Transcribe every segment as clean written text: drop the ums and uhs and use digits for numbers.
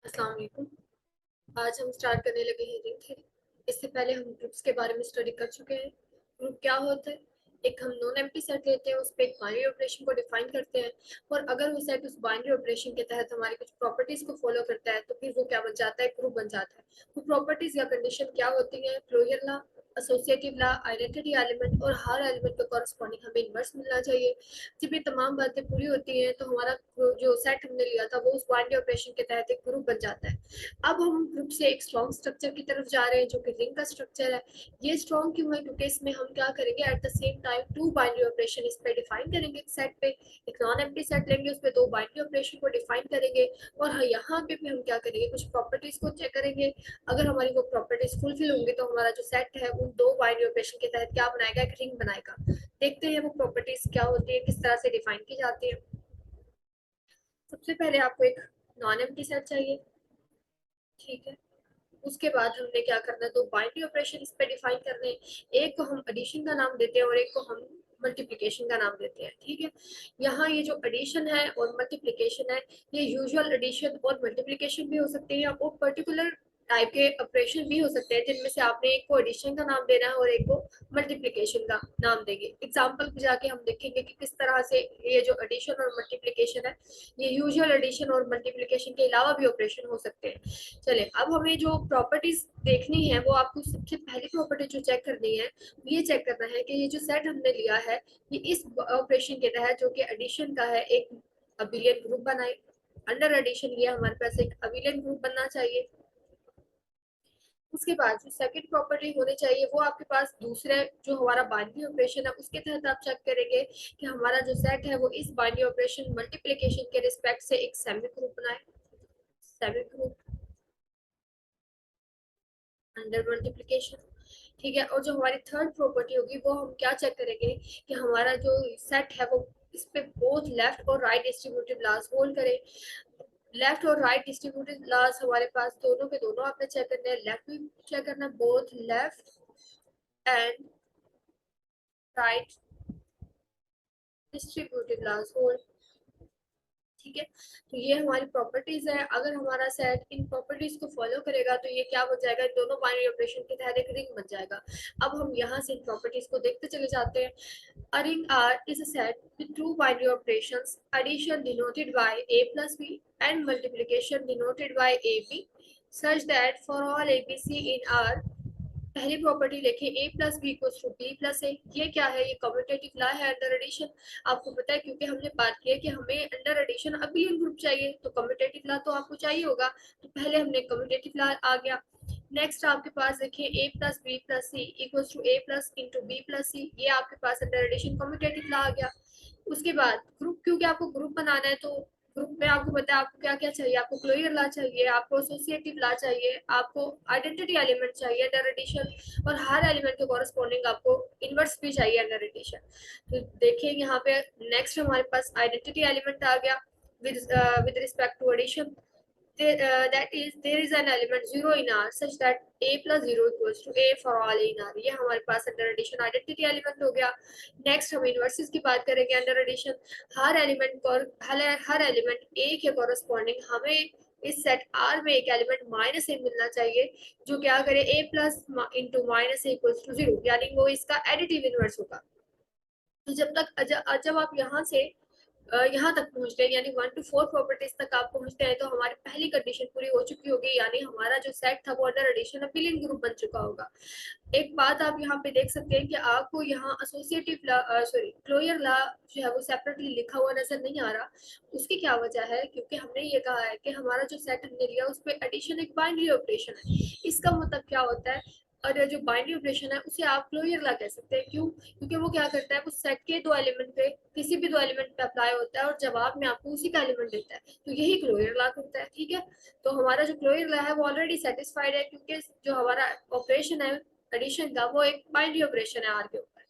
अस्सलाम वालेकुम। आज हम स्टार्ट करने लगे हैं रिंग थ्योरी। इससे पहले हम ग्रुप्स के बारे में स्टडी कर चुके हैं। ग्रुप क्या होता है? एक हम नॉन एम्प्टी सेट लेते हैं, उस पर एक बाइनरी ऑपरेशन को डिफाइन करते हैं, और अगर वो सेट उस बाइनरी ऑपरेशन के तहत हमारी कुछ प्रॉपर्टीज को फॉलो करता है तो फिर वो क्या बन जाता है? ग्रुप बन जाता है। वो प्रॉपर्टीज या कंडीशन क्या होती है? Closure law, associative law, identity element, और हर एलिमेंट के कॉरस्पॉन्डिंग हमें इनवर्स मिलना चाहिए। जब ये तमाम बातें पूरी होती हैं तो हमारा जो सेट हमने लिया था वो उस बाइनरी ऑपरेशन के तहत एक ग्रुप बन जाता है। अब हम ग्रुप से एक स्ट्रॉन्ग स्ट्रक्चर की तरफ जा रहे हैं जो कि रिंग का स्ट्रक्चर है। ये स्ट्रॉन्ग क्यों है? क्योंकि इसमें हम क्या करेंगे, at the same time two binary operation इस पे डिफाइन करेंगे। एक सेट पे एक नॉन एम्प्टी सेट लेंगे, उस पे दो बाइनरी ऑपरेशन को डिफाइन करेंगे, और यहाँ पे भी हम क्या करेंगे, कुछ प्रॉपर्टीज को चेक करेंगे। अगर हमारी वो प्रॉपर्टीज फुलफिल होंगी तो हमारा जो सेट है उन दो बाइनरी ऑपरेशन के तहत क्या बनाएगा? एक रिंग बनाएगा। देखते हैं वो प्रॉपर्टीज क्या होती है, किस तरह से डिफाइन की जाती है। सबसे पहले आपको एक नॉन एम्प्टी सेट चाहिए, ठीक है। उसके बाद हमने क्या करना है, दो बाइनरी ऑपरेशन इस पे डिफाइन करने हैं। एक को हम एडिशन का नाम देते हैं और एक को हम मल्टीप्लिकेशन का नाम देते हैं, ठीक है। यहाँ ये जो एडिशन है और मल्टीप्लिकेशन है, ये यूजुअल एडिशन और मल्टीप्लिकेशन भी हो सकते हैं, और पर्टिकुलर टाइप के ऑपरेशन भी हो सकते हैं, जिनमें से आपने एक को एडिशन का नाम देना है और एक को मल्टीप्लिकेशन का नाम देंगे। एग्जाम्पल पे जाके हम देखेंगे कि किस तरह से ये जो एडिशन और मल्टीप्लिकेशन है, ये यूजुअल एडिशन और मल्टीप्लिकेशन के अलावा भी ऑपरेशन हो सकते हैं। चले, अब हमें जो प्रॉपर्टीज देखनी है वो आपको सबसे पहली प्रॉपर्टी जो चेक करनी है, ये चेक करना है कि ये जो सेट हमने लिया है ये इस ऑपरेशन के तहत जो कि एडिशन का है एक अबिलियन ग्रुप बनाए। अंडर एडिशन लिया, हमारे पास एक अबिलियन ग्रुप बनना चाहिए। उसके बाद जो सेकंड प्रॉपर्टी होनी चाहिए वो आपके पास दूसरे जो हमारा बाइनरी ऑपरेशन है उसके तहत आप चेक करेंगे कि हमारा जो सेट है वो इस बाइनरी ऑपरेशन मल्टीप्लिकेशन के रिस्पेक्ट से एक सेमी ग्रुप बनाए। सेमी ग्रुप अंडर मल्टीप्लिकेशन, ठीक है। और जो हमारी थर्ड प्रॉपर्टी होगी वो हम क्या चेक करेंगे कि हमारा जो सेट है वो इस पे बोथ लेफ्ट और राइट डिस्ट्रीब्यूटिव लाज होल्ड करे। लेफ्ट और राइट डिस्ट्रीब्यूटिव लाज हमारे पास दोनों के दोनों आपने चेक करने हैं। लेफ्ट भी चेक करना है, both left and right distributive लाज होल्ड, ठीक है। तो ये हमारी प्रॉपर्टीज है। अगर हमारा सेट इन प्रॉपर्टीज को फॉलो करेगा तो ये क्या बन जाएगा, दोनों बाइनरी ऑपरेशन के तहत एक रिंग बन जाएगा। अब हम यहाँ से इन प्रॉपर्टीज को देखते चले जाते हैं। A ring R is a set with two binary operations, addition denoted by a plus b and multiplication denoted by ab, such that for all abc in R, पहली प्रॉपर्टी देखें a plus B equals to B plus A. ये क्या है? ये commutative law है under addition. आपको पता है क्योंकि हमने बात की है कि हमें अंडर एडिशन अबिलियन ग्रुप चाहिए, तो कम्यूटेटिव लॉ तो आपको चाहिए होगा, तो पहले हमने कम्यूटेटिव लॉ आ गया। नेक्स्ट आपके पास देखिए a plus B plus C equals to a plus into B plus C, ये आपके पास अंडर एडिशन कम्यूटेटिव लॉ आ गया। उसके बाद ग्रुप, क्योंकि आपको ग्रुप बनाना है तो ग्रुप में आपको पता है आपको क्या क्या चाहिए, आपको क्लोजर लॉ चाहिए, आपको एसोसिएटिव लॉ चाहिए, आपको आइडेंटिटी एलिमेंट चाहिए अंडर एडिशन, और हर एलिमेंट के कॉरस्पॉन्डिंग आपको इनवर्स भी चाहिए अंडर एडिशन। तो देखिए यहाँ पे नेक्स्ट हमारे पास आइडेंटिटी एलिमेंट आ गया with respect to addition. That is, there is an element 0 in R such that a plus 0 equals to a for all in R. ये हमारे पास अंडर एडिशन आइडेंटिटी एलिमेंट हो गया। नेक्स्ट हम inverses की बात करेंगे अंडर एडिशन। हर एलिमेंट a के कॉरस्पॉन्डिंग हमें इस सेट R में एक एलिमेंट माइनस ए मिलना चाहिए, जो क्या करे a plus into minus A equals to 0, यानी वो इसका एडिटिव इनवर्स होगा। तो जब आप यहाँ से यहाँ तक पहुंचते हैं, यानी 1 to 4 प्रॉपर्टीज तक आप पहुंचते हैं, तो हमारी पहली कंडीशन पूरी हो चुकी होगी, यानी हमारा जो सेट था वो अंडर एडिशन अपिलियन ग्रुप बन चुका होगा। एक बात आप यहाँ पे देख सकते हैं कि आपको यहाँ एसोसिएटिव सॉरी क्लोजर लॉ जो है वो सेपरेटली लिखा हुआ नजर नहीं आ रहा। उसकी क्या वजह है? क्योंकि हमने ये कहा है कि हमारा जो सेट हमने लिया उस पर एडिशन एक बाइनरी ऑपरेशन है। इसका मतलब क्या होता है, और जो बाइनरी ऑपरेशन है उसे आप क्लोजर लॉ कह सकते हैं। क्यों? क्योंकि वो क्या करता है, उस सेट के दो एलिमेंट पे किसी भी दो एलिमेंट पे अप्लाई होता है और जवाब में आपको उसी का एलिमेंट देता है, तो यही क्लोजर लॉ करता है, ठीक है। तो हमारा जो क्लोजर लॉ है वो ऑलरेडी सेटिस्फाइड है, क्योंकि जो हमारा ऑपरेशन है एडिशन का वो एक बाइनरी ऑपरेशन है आर के ऊपर,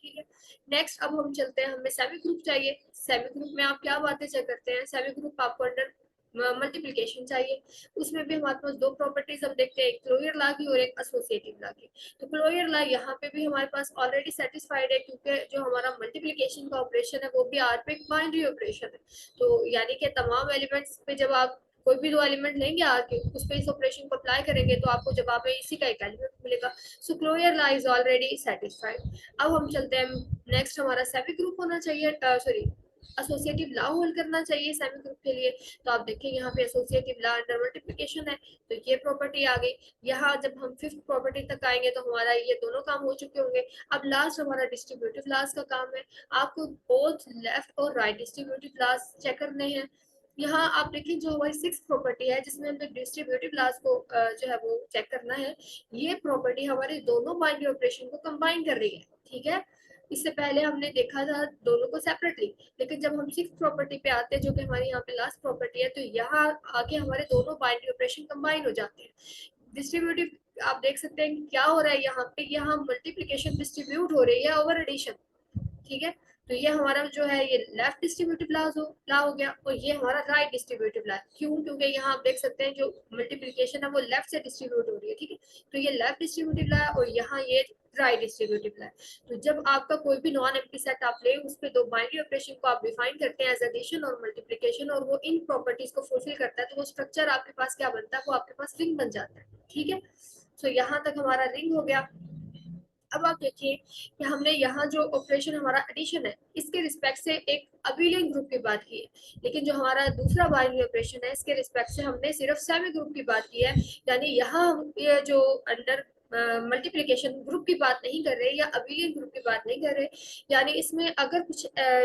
ठीक है। नेक्स्ट अब हम चलते हैं, हमें सेमी ग्रुप चाहिए। सेमी ग्रुप में आप क्या बातें चेक करते हैं? सेमी ग्रुप आपको अंडर मल्टीप्लिकेशन चाहिए। उसमें भी हमारे पास दो प्रॉपर्टीज हम देखते हैं, एक क्लोजर लॉ की और एक एसोसिएटिव लॉ की। तो क्लोजर लॉ यहाँ पे भी हमारे पास ऑलरेडी सेटिस्फाइड है, क्योंकि जो हमारा मल्टीप्लिकेशन का ऑपरेशन है वो भी आर पे एक बाइनरी ऑपरेशन है। तो यानी कि तमाम एलिमेंट्स पे जब आप कोई भी दो एलिमेंट लेंगे आके उस पे इस ऑपरेशन को अप्लाई करेंगे तो आपको जवाब में इसी का एक एलिमेंट मिलेगा। So closure law is already satisfied. अब हम चलते हैं नेक्स्ट, हमारा सेमी ग्रुप होना चाहिए, सॉरी एसोसिएटिव लॉ होल्ड करना चाहिए सेमी ग्रुप के लिए। तो आप देखिए यहाँ पे एसोसिएटिव लॉ अंडर मल्टीप्लिकेशन है, तो ये प्रॉपर्टी आ गई। यहाँ जब हम फिफ्थ प्रॉपर्टी तक आएंगे तो हमारा ये दोनों काम हो चुके होंगे। अब लास्ट हमारा डिस्ट्रीब्यूटिव लॉज का काम है। आपको बोथ लेफ्ट और राइट डिस्ट्रीब्यूटिव लॉज चेक करने हैं। यहाँ आप देखिए जो हमारी सिक्स प्रॉपर्टी है जिसमें हमें डिस्ट्रीब्यूटिव लॉज को जो है वो चेक करना है, ये प्रॉपर्टी हमारे दोनों बाइनरी ऑपरेशन को कंबाइन कर रही है। ठीक है, इससे पहले हमने देखा था दोनों को सेपरेटली, लेकिन जब हम सिक्स प्रॉपर्टी पे आते हैं जो कि हमारी यहाँ पे लास्ट प्रॉपर्टी है, तो यहाँ आके हमारे दोनों बाइनरी ऑपरेशन कंबाइन हो जाते हैं। डिस्ट्रीब्यूटिव आप देख सकते हैं क्या हो रहा है यहाँ पे, यहाँ मल्टीप्लीकेशन डिस्ट्रीब्यूट हो रही है ओवर एडिशन। ठीक है, तो ये हमारा जो है ये लेफ्ट डिस्ट्रीब्यूटिव ला हो गया, और ये हमारा राइट डिस्ट्रीब्यूटिव ला। क्यों? क्योंकि यहाँ आप देख सकते हैं जो मल्टीप्लिकेशन है वो लेफ्ट से डिस्ट्रीब्यूट हो रही है। ठीक है, तो ये लेफ्ट डिस्ट्रीब्यूटिव ला है और यहाँ ये राइट डिस्ट्रीब्यूटिव ला है। तो जब आपका कोई भी नॉन एम्प्टी सेट आप ले, उस पे दो बाइनरी ऑपरेशन को आप डिफाइन करते हैं एज एडिशन और मल्टीप्लिकेशन, और वो इन प्रॉपर्टीज को फुलफिल करता है, तो वो स्ट्रक्चर आपके पास क्या बनता है, वो आपके पास रिंग बन जाता है। ठीक है, सो यहाँ तक हमारा रिंग हो गया। अब आप देखिए कि हमने यहाँ जो ऑपरेशन हमारा एडिशन है इसके रिस्पेक्ट से एक अबिलियन ग्रुप की बात की है, लेकिन जो हमारा दूसरा बाइनरी ऑपरेशन है इसके रिस्पेक्ट से हमने सिर्फ सेमी ग्रुप की बात की है। यानी यहाँ ये जो अंडर मल्टीप्लिकेशन ग्रुप की बात नहीं कर रहे या अबिलियन ग्रुप की बात नहीं कर रहे। यानी इसमें अगर कुछ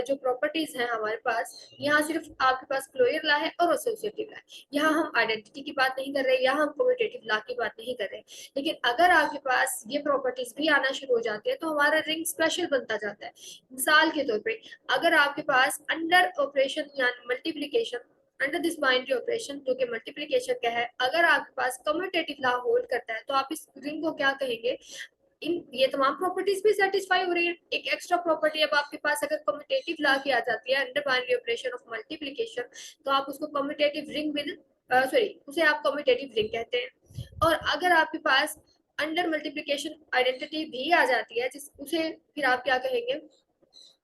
जो प्रॉपर्टीज हैं हमारे पास, यहाँ सिर्फ आपके पास क्लोजर लॉ है और एसोसिएटिव लॉ है। यहाँ हम आइडेंटिटी की बात नहीं कर रहे, यहाँ हम कम्यूटेटिव लॉ की बात नहीं कर रहे। लेकिन अगर आपके पास ये प्रॉपर्टीज भी आना शुरू हो जाती है तो हमारा रिंग स्पेशल बनता जाता है। मिसाल के तौर पे अगर आपके पास अंडर ऑपरेशन यानी multiplication under this binary operation जो कि मल्टीप्लिकेशन का है, अगर आपके पास कम्यूटेटिव लॉ होल्ड करता है तो आप इस रिंग को क्या कहेंगे? इन ये तमाम प्रॉपर्टीज भी सेटिस्फाई हो रही है। एक एक्स्ट्रा प्रॉपर्टी अब आपके पास अगर कम्यूटेटिव लॉ की आ जाती है under binary operation of multiplication, तो आप उसको कम्यूटेटिव रिंग विद सॉरी उसे आप कम्यूटेटिव रिंग कहते हैं। और अगर आपके पास अंडर मल्टीप्लिकेशन आइडेंटिटी भी आ जाती है जिस उसे फिर आप क्या कहेंगे?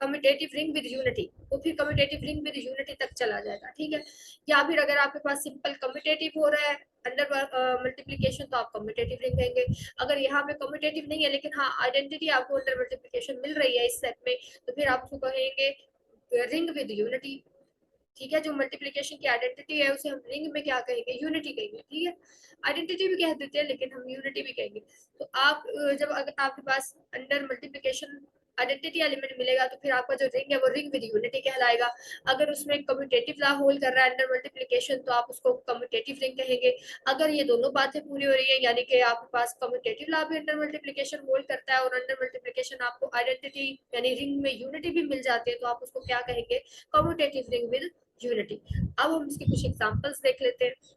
Commutative ring with unity. वो फिर कम्यूटेटिव रिंग विद यूनिटी तक चला जाएगा। ठीक है, या फिर अगर आपके पास सिंपल कम्यूटेटिव हो रहा है अंडर मल्टीप्लिकेशन तो आप कम्यूटेटिव रिंग कहेंगे। अगर यहाँ पे कम्यूटेटिव नहीं है लेकिन हाँ आइडेंटिटी आपको अंडर मल्टीप्लिकेशन मिल रही है इस सेट में, तो फिर आप उसको कहेंगे रिंग विद यूनिटी। ठीक है, जो मल्टीप्लिकेशन की आइडेंटिटी है उसे हम रिंग में क्या कहेंगे? यूनिटी कहेंगे। ठीक है, आइडेंटिटी भी कह देते हैं लेकिन हम यूनिटी भी कहेंगे। तो आप जब अगर आपके पास अंडर मल्टीप्लिकेशन आइडेंटिटी एलिमेंट मिलेगा तो फिर आपका जो रिंग है वो रिंग विद यूनिटी कहलाएगा। अगर उसमें कम्यूटेटिव लॉ होल्ड कर रहा है अंडर मल्टीप्लिकेशन तो आप उसको कम्यूटेटिव रिंग कहेंगे। अगर ये दोनों बातें पूरी हो रही है यानी कि आपके पास कम्यूटेटिव लॉ भी अंडर मल्टीप्लिकेशन होल्ड करता है और अंडर मल्टीप्लिकेशन आपको आइडेंटिटी यानी रिंग में यूनिटी भी मिल जाती है, तो आप उसको क्या कहेंगे? Commutative ring with unity. अब हम इसके कुछ एग्जांपल्स देख लेते हैं।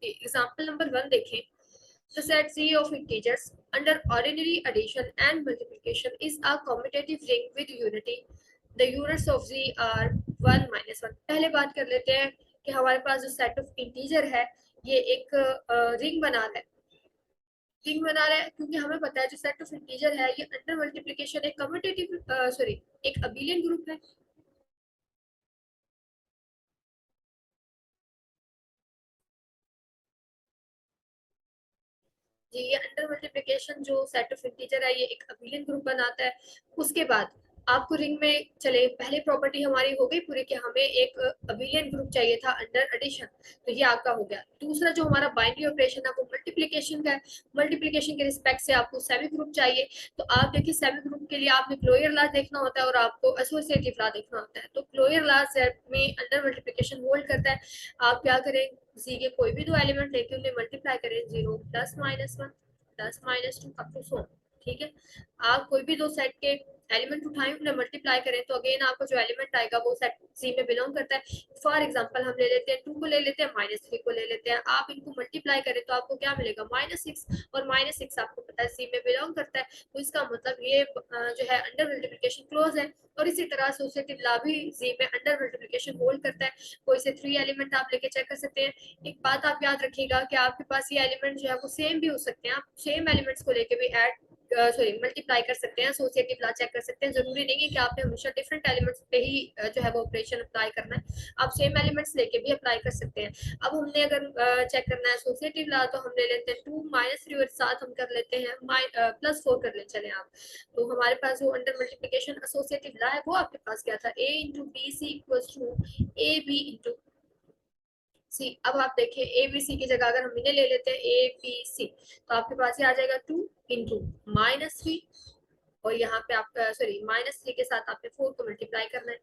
एग्जांपल नंबर 1 देखें। The set Z of integers under ordinary addition and multiplication is a commutative ring with unity. The units of Z are 1 minus 1। पहले बात कर लेते हैं कि हमारे पास जो सेट ऑफ इंटीजर है ये एक रिंग बना रहा है। रिंग बना रहा है क्योंकि हमें पता है जो सेट ऑफ इंटीजर है ये अंडर मल्टीप्लिकेशन एक कम्यूटेटिव सॉरी एक अबिलियन ग्रुप है। जी, ये अंडर मल्टीप्लिकेशन जो सेट ऑफ इंटीजर है ये एक अबिलियन ग्रुप बनाता है। उसके बाद आपको रिंग में चले पहले प्रॉपर्टी हमारी हो गई पूरी कि हमें एक अबिलियन ग्रुप चाहिए था अंडर एडिशन, तो ये आपका हो गया। दूसरा जो हमारा बाइनरी ऑपरेशन है वो मल्टीप्लिकेशन का है। मल्टीप्लिकेशन के रिस्पेक्ट से आपको सेमी ग्रुप चाहिए, तो आप देखिए सेमी ग्रुप के लिए आपने क्लोजर लॉ देखना होता है और आपको एसोसिएटिव लॉ देखना होता है। तो क्लोजर लॉ सेट में अंडर मल्टीप्लिकेशन होल्ड करता है। आप क्या करें? जी के कोई भी दो एलिमेंट लेके उन्हें मल्टीप्लाई करें, 0 10 माइनस 1 10 माइनस 2 अप टू 100। ठीक है, आप कोई भी दो सेट के एलिमेंट उठाएं उन्हें मल्टीप्लाई करें तो अगेन आपको जो एलिमेंट आएगा वो सेट सी में बिलोंग करता है। फॉर एग्जांपल हम ले लेते हैं 2 को ले लेते हैं -3 को ले लेते हैं। आप इनको मल्टीप्लाई करें तो आपको क्या मिलेगा? -6, और -6 आपको पता है सी में बिलोंग करता है, तो इसका मतलब ये जो है अंडर मल्टीप्लिकेशन क्लोज है। और इसी तरह एसोसिएटिव लॉ भी जी में अंडर मल्टीप्लिकेशन होल्ड करता है। कोई से 3 एलिमेंट आप लेके चेक कर सकते हैं। एक बात आप याद रखिएगा कि आपके पास ये एलिमेंट जो है वो सेम भी हो सकते हैं, आप सेम एलिमेंट्स को लेके भी ऐड सॉरी मल्टीप्लाई कर सकते हैं, एसोसिएटिव लॉ चेक कर सकते हैं। जरूरी नहीं है कि आपने हमेशा डिफरेंट एलिमेंट्स पे ही जो है वो ऑपरेशन अप्लाई करना है, आप सेम एलिमेंट्स लेके भी अप्लाई कर सकते हैं। अब हमने अगर चेक करना है एसोसिएटिव लॉ, तो हम ले लेते हैं 2 -3 और साथ हम कर लेते हैं +4 कर ले चले आप। तो हमारे पास जो अंडर मल्टीप्लिकेशन एसोसिएटिव लॉ है वो आपके पास क्या था, a into B C equals to A B into C. अब आप देखिए ए बी सी की जगह अगर हम इन्हें ले लेते हैं ए बी सी, तो आपके पास ये आ जाएगा 2 इंटू -3, और यहाँ पे आपका सॉरी -3 के साथ आपने 4 को मल्टीप्लाई करना है।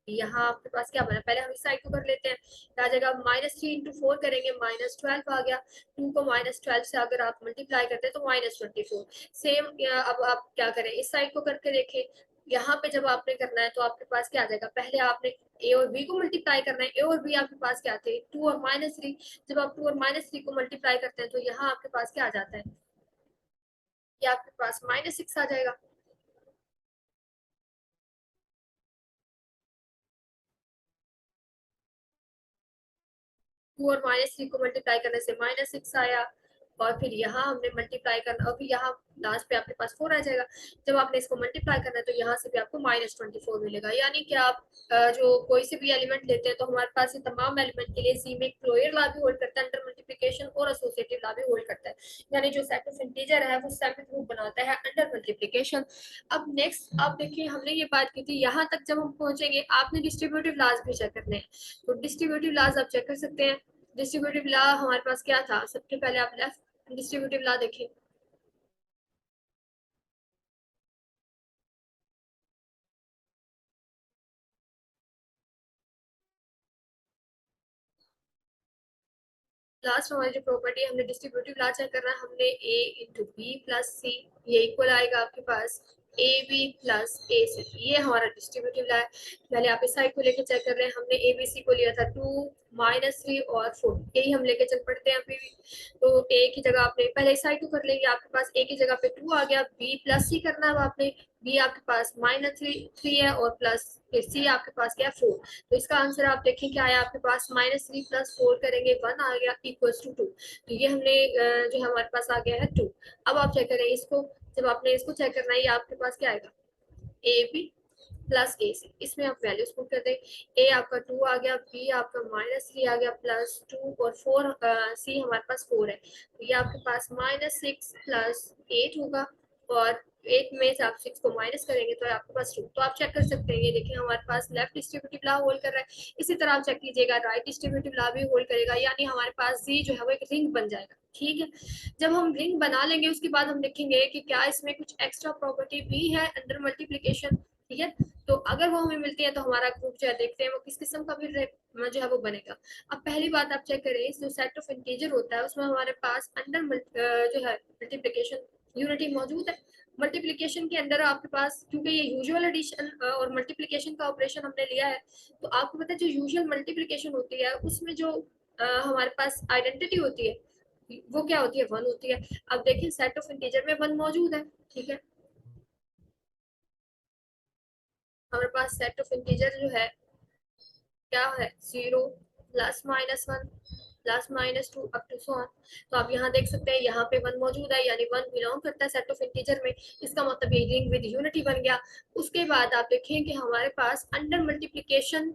यहाँ आपके पास क्या बना, पहले हम इस साइड को कर लेते हैं, आ जाएगा -3 इंटू 4 करेंगे -12 आ गया। 2 को -12 से अगर आप मल्टीप्लाई करते हैं तो -24। सेम अब आप क्या करें, इस साइड को करके देखें। यहाँ पे जब आपने करना है तो आपके पास क्या आ जाएगा, पहले आपने ए और बी को मल्टीप्लाई करना है। ए और बी आपके पास क्या थे, 2 और -3। जब आप 2 और -3 को मल्टीप्लाई करते हैं तो यहाँ आपके पास क्या आ जाता है, ये आपके पास -6 आ जाएगा। 2 और -3 को मल्टीप्लाई करने से -6 आया, और फिर यहाँ हमने मल्टीप्लाई करना, और फिर यहाँ लास्ट पे आपके पास 4 आ जाएगा। जब आपने इसको मल्टीप्लाई करना है तो यहाँ से भी आपको -24 मिलेगा। यानी कि आप जो कोई से भी एलिमेंट लेते हैं तो हमारे पास ये तमाम एलिमेंट के लिए सी में क्लोजर लॉ भी होल्ड करता है, अंडर मल्टीप्लिकेशन और एसोसिएटिव लॉ भी होल्ड करता है। यानी जो सेट ऑफ इंटीजर है वो सेमी ग्रुप बनाता है अंडर मल्टीप्लिकेशन। अब नेक्स्ट आप देखिए, हमने ये बात की थी, यहाँ तक जब हम पहुंचेंगे आपने डिस्ट्रीब्यूटिव लॉज भी चेक करने हैं। तो डिस्ट्रीब्यूटिव लॉज आप चेक कर सकते हैं। डिस्ट्रीब्यूटिव लॉ हमारे पास क्या था, सबसे पहले आप लेफ्ट डिस्ट्रीब्यूटिव लॉ देखिए। लास्ट हमारी जो प्रॉपर्टी हमने डिस्ट्रीब्यूटिव लॉ चेक करना है, हमने a into B plus C, ये इक्वल आएगा आपके पास ए बी प्लस ए सी। ये हमारा डिस्ट्रीब्यूटिव लॉ है। पहले आप इस साइड को लेके चेक कर रहे हैं, हमने ए बी सी को लिया था 2 -3 और 4, यही हम लेके चल पड़ते हैं अभी भी। तो ए की जगह आपने पहले इस साइड को कर लेंगे, आपके पास ए की जगह पे 2 आ गया, बी प्लस सी करना है अब आपने, बी आपके पास -3 है और प्लस फिर सी आपके पास क्या है 4। तो इसका आंसर आप देखें क्या आया आपके पास, -3 + 4 करेंगे 1 आ गया इक्वल्स टू 2। तो ये हमने जो हमारे पास आ गया है 2। अब आप चेक करें इसको, जब आपने इसको चेक करना है, ये आपके पास क्या आएगा, ए बी प्लस ए सी। इसमें आप वैल्यूज पुट कर दें, ए आपका 2 आ गया, बी आपका -3 आ गया, +2 और 4 सी हमारे पास 4 है। तो ये आपके पास -6 + 8 होगा, और 8 में से आप 6 को माइनस करेंगे तो आपके पास 2। तो आप चेक कर सकते हैं, ये देखिए हमारे पास लेफ्ट डिस्ट्रीब्यूटिव लॉ होल्ड कर रहा है। इसी तरह आप चेक कीजिएगा राइट डिस्ट्रीब्यूटिव लॉ भी होल्ड करेगा, यानी हमारे पास जी जो है वो एक रिंग बन जाएगा। ठीक है, जब हम रिंग बना लेंगे उसके बाद हम देखेंगे कि क्या इसमें कुछ एक्स्ट्रा प्रॉपर्टी भी है अंडर मल्टीप्लिकेशन। ठीक है, तो अगर वो हमें मिलती है तो हमारा ग्रुप जो है देखते हैं वो किस किस्म का भी जो है वो बनेगा। अब पहली बात आप चेक करें, जो सेट ऑफ इंटीजर होता है उसमें हमारे पास अंडर जो है मल्टीप्लिकेशन यूनिटी मौजूद है। मल्टीप्लिकेशन के अंदर आपके पास, क्योंकि ये यूजुअल एडिशन और मल्टीप्लिकेशन का ऑपरेशन हमने लिया है, तो आपको पता है जो यूजुअल मल्टीप्लिकेशन होती है उसमें जो हमारे पास आइडेंटिटी होती है वो क्या होती है, 1 होती है। अब देखिए सेट ऑफ इंटीजर में 1 मौजूद है। ठीक है, हमारे पास सेट ऑफ इंटीजर जो है क्या है, 0 +-1 +-2 अप टू सो ऑन। तो आप यहाँ देख सकते हैं यहाँ पे 1 मौजूद है, यानी 1 बिलोंग करता है सेट ऑफ इंटीजर में। इसका मतलब ये रिंग विद यूनिटी बन गया। उसके बाद आप देखें कि हमारे पास अंडर मल्टीप्लिकेशन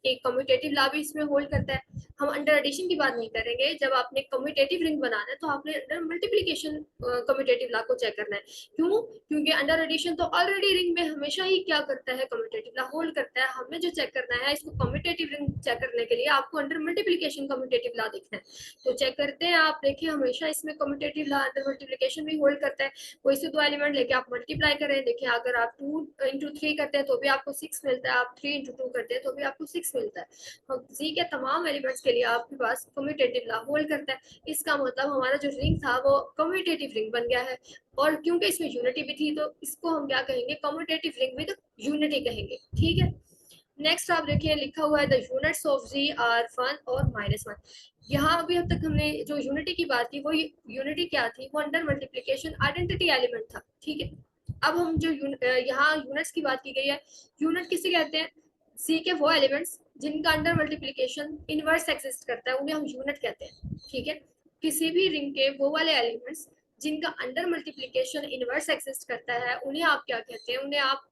एक कम्यूटेटिव लॉ भी इसमें होल्ड करता है। हम अंडर एडिशन की बात नहीं करेंगे, जब आपने कम्यूटेटिव रिंग बनाना है तो आपने अंडर मल्टीप्लिकेशन कम्यूटेटिव लॉ को चेक करना है। क्यों, क्योंकि अंडर एडिशन तो ऑलरेडी रिंग में हमेशा ही क्या करता है, कम्यूटेटिव लॉ होल्ड करता है। हमें जो चेक करना है इसको कम्यूटेटिव रिंग चेक करने के लिए आपको अंडर मल्टीप्लिकेशन कम्यूटेटिव लॉ देखना है। तो चेक करते हैं, आप देखिए हमेशा इसमें कम्यूटेटिव लॉ अंडर मल्टीप्लिकेशन भी होल्ड करता है। कोई से 2 एलिमेंट लेके आप मल्टीप्लाई करें, देखिए अगर आप 2 इंटू 3 करते हैं तो भी आपको 6 मिलता है, आप 3 इंटू 2 करते हैं तो भी आपको 6 मिलता है। जी के तमाम एलिमेंट्स के लिए आपके पास कम्यूटेटिव लॉ होल्ड करता है। इसका मतलब हमारा जो रिंग था वो कम्यूटेटिव रिंग बन गया है, और क्योंकि इसमें यूनिटी भी थी तो इसको हम क्या कहेंगे, कम्यूटेटिव रिंग विद यूनिटी कहेंगे। ठीक है, नेक्स्ट आप देखिए लिखा हुआ है the units of G R 1 और -1। यहाँ अभी अब तक हमने जो यूनिटी की बात की वो यूनिटी क्या थी, वो अंडर मल्टीप्लिकेशन आइडेंटिटी एलिमेंट था। ठीक है, अब हम जो यहाँ यूनिट्स की बात की गई है, यूनिट किसे कहते हैं, सी के वो एलिमेंट्स जिनका अंडर मल्टीप्लिकेशन इनवर्स एग्जिस्ट करता है उन्हें हम यूनिट कहते हैं। ठीक है, किसी भी रिंग के वो वाले एलिमेंट्स जिनका अंडर मल्टीप्लीकेशन इनवर्स एग्जिस्ट करता है उन्हें आप क्या कहते हैं, उन्हें आप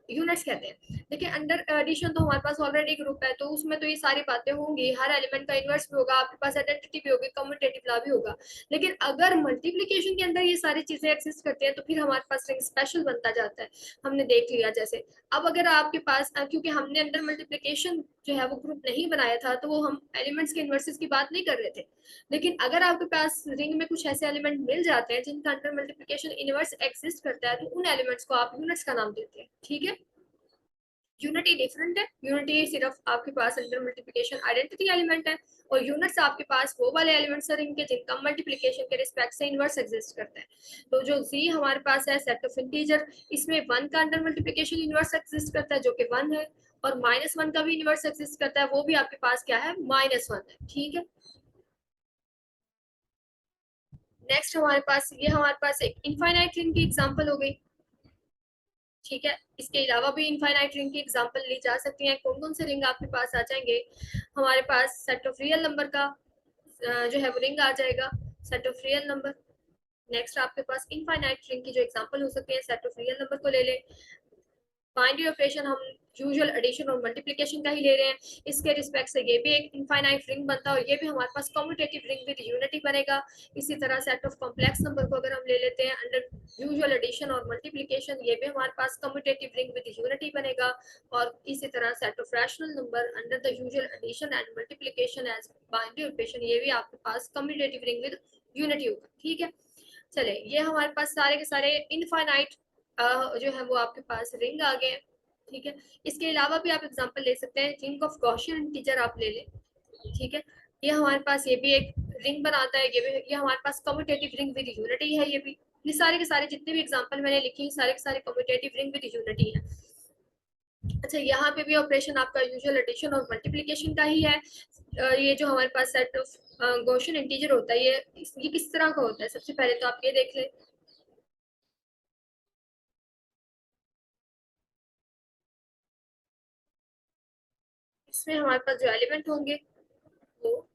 यूनिट्स कहते हैं। देखिए अंडर एडिशन तो हमारे पास ऑलरेडी ग्रुप है, तो उसमें तो ये सारी बातें होंगी, हर एलिमेंट का इन्वर्स भी होगा, आपके पास आइडेंटिटी भी होगी, कम्यूटेटिव ला भी होगा। लेकिन अगर मल्टीप्लीकेशन के अंदर ये सारी चीजें एक्सिस्ट करती है तो फिर हमारे पास रिंग स्पेशल बनता जाता है। हमने देख लिया जैसे, अब अगर आपके पास क्योंकि हमने अंडर मल्टीप्लीकेशन जो है वो ग्रुप नहीं बनाया था, तो वो हम एलिमेंट्स के इन्वर्सेस की बात नहीं कर रहे थे। लेकिन अगर आपके पास रिंग में कुछ ऐसे एलिमेंट मिल जाते हैं जिनका अंडर मल्टीप्लीकेशन इनवर्स एक्सिस्ट करता है, तो उन एलिमेंट्स को आप यूनिट्स का नाम देते हैं। ठीक है, यूनिटी डिफरेंट है, यूनिटी सिर्फ आपके पास अंडर मल्टीप्लिकेशन आइडेंटिटी एलिमेंट है, और यूनिट्स आपके पास वो वाले एलिमेंट्स हैं इनके जिनका मल्टीप्लिकेशन के रिस्पेक्ट से इनवर्स एग्जिस्ट करता है। तो जो जी हमारे पास है सेट ऑफ इंटीजर, इसमें वन का अंडर मल्टीप्लिकेशन इनवर्स एग्जिस्ट करता है जो कि वन है, और माइनस वन का भी इनवर्स एग्जिस्ट करता है, वो भी आपके पास क्या है, माइनस वन है। ठीक है, नेक्स्ट हमारे पास एक इनफाइनाइट रिंग की एग्जांपल हो गई। ठीक है, इसके अलावा भी इनफाइनाइट रिंग की एग्जांपल ली जा सकती है। कौन कौन से रिंग आपके पास आ जाएंगे, हमारे पास सेट ऑफ रियल नंबर का जो है वो रिंग आ जाएगा, set of real number. Next आपके पास इनफाइनाइट रिंग की जो एग्जांपल हो सकते हैं, सेट ऑफ रियल नंबर को ले ले, बाइनरी ऑपरेशन हम यूजुअल एडिशन और मल्टीप्लिकेशन का ही ले रहे हैं, इसके रिस्पेक्ट से ये भी एक इनफाइनाइट रिंग बनता है, और ये भी हमारे पास कम्यूटेटिव रिंग विद यूनिटी बनेगा। इसी तरह सेट ऑफ कॉम्प्लेक्स नंबर को अगर हम ले लेते हैं अंडर यूजुअल एडिशन और मल्टीप्लिकेशन, ये भी हमारे पास कम्यूटेटिव रिंग विद यूनिटी बनेगा। और इसी तरह set of rational number under the usual addition and multiplication as binary operation, ये भी आपके पास कम्यूटेटिव रिंग विद यूनिटी होगा। ठीक है, चले ये हमारे पास सारे के सारे इनफाइनाइट जो है वो आपके पास रिंग आ गए। ठीक है, इसके अलावा भी आप एग्जांपल ले सकते हैं, रिंग ऑफ गॉसियन इंटीजर आप ले लें। ठीक है, ये हमारे पास ये भी एक रिंग बनाता है, ये हमारे पास कम्यूटेटिव रिंग विद यूनिटी है। ये सारे के सारे जितने भी एग्जांपल मैंने लिखे हैं सारे के सारे कम्यूटेटिव रिंग विद यूनिटी है। अच्छा, यहाँ पे भी ऑपरेशन आपका यूजुअल एडिशन और मल्टीप्लिकेशन का ही है। ये जो हमारे पास सेट ऑफ गॉसियन इंटीजर होता है, ये किस तरह का होता है, सबसे पहले तो आप ये देख लें। इसमें हमारे पास जो एलिमेंट होंगे वो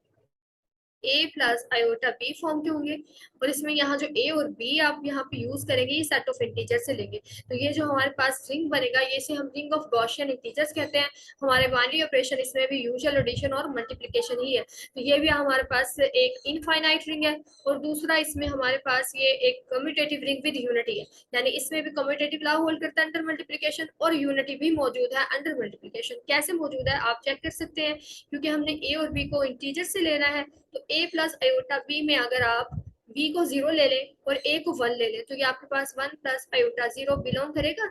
ए प्लस आयोटा बी फॉर्म के होंगे, और इसमें यहाँ जो ए और बी आप यहाँ पे यूज करेंगे ये सेट ऑफ इंटीजर से लेंगे। तो ये जो हमारे पास रिंग बनेगा ये से हम रिंग ऑफ गॉसियन इंटीजर्स कहते हैं। हमारे बाइनरी ऑपरेशन इसमें भी यूजुअल एडिशन और मल्टीप्लिकेशन ही है, तो ये भी हमारे पास एक इनफाइनाइट रिंग है। और दूसरा इसमें हमारे पास ये एक कम्यूटेटिव रिंग विद यूनिटी है, यानी इसमें भी कम्यूटेटिव लॉ होल्ड करता है अंडर मल्टीप्लिकेशन, और यूनिटी भी मौजूद है अंडर मल्टीप्लिकेशन। कैसे मौजूद है आप चेक कर सकते हैं, क्योंकि हमने ए और बी को इंटीजर से लेना है, तो a प्लस आयोटा बी में अगर आप b को 0 ले लें और a को 1 ले लें, तो ये आपके पास 1 प्लस आयोटा 0 बिलोंग करेगा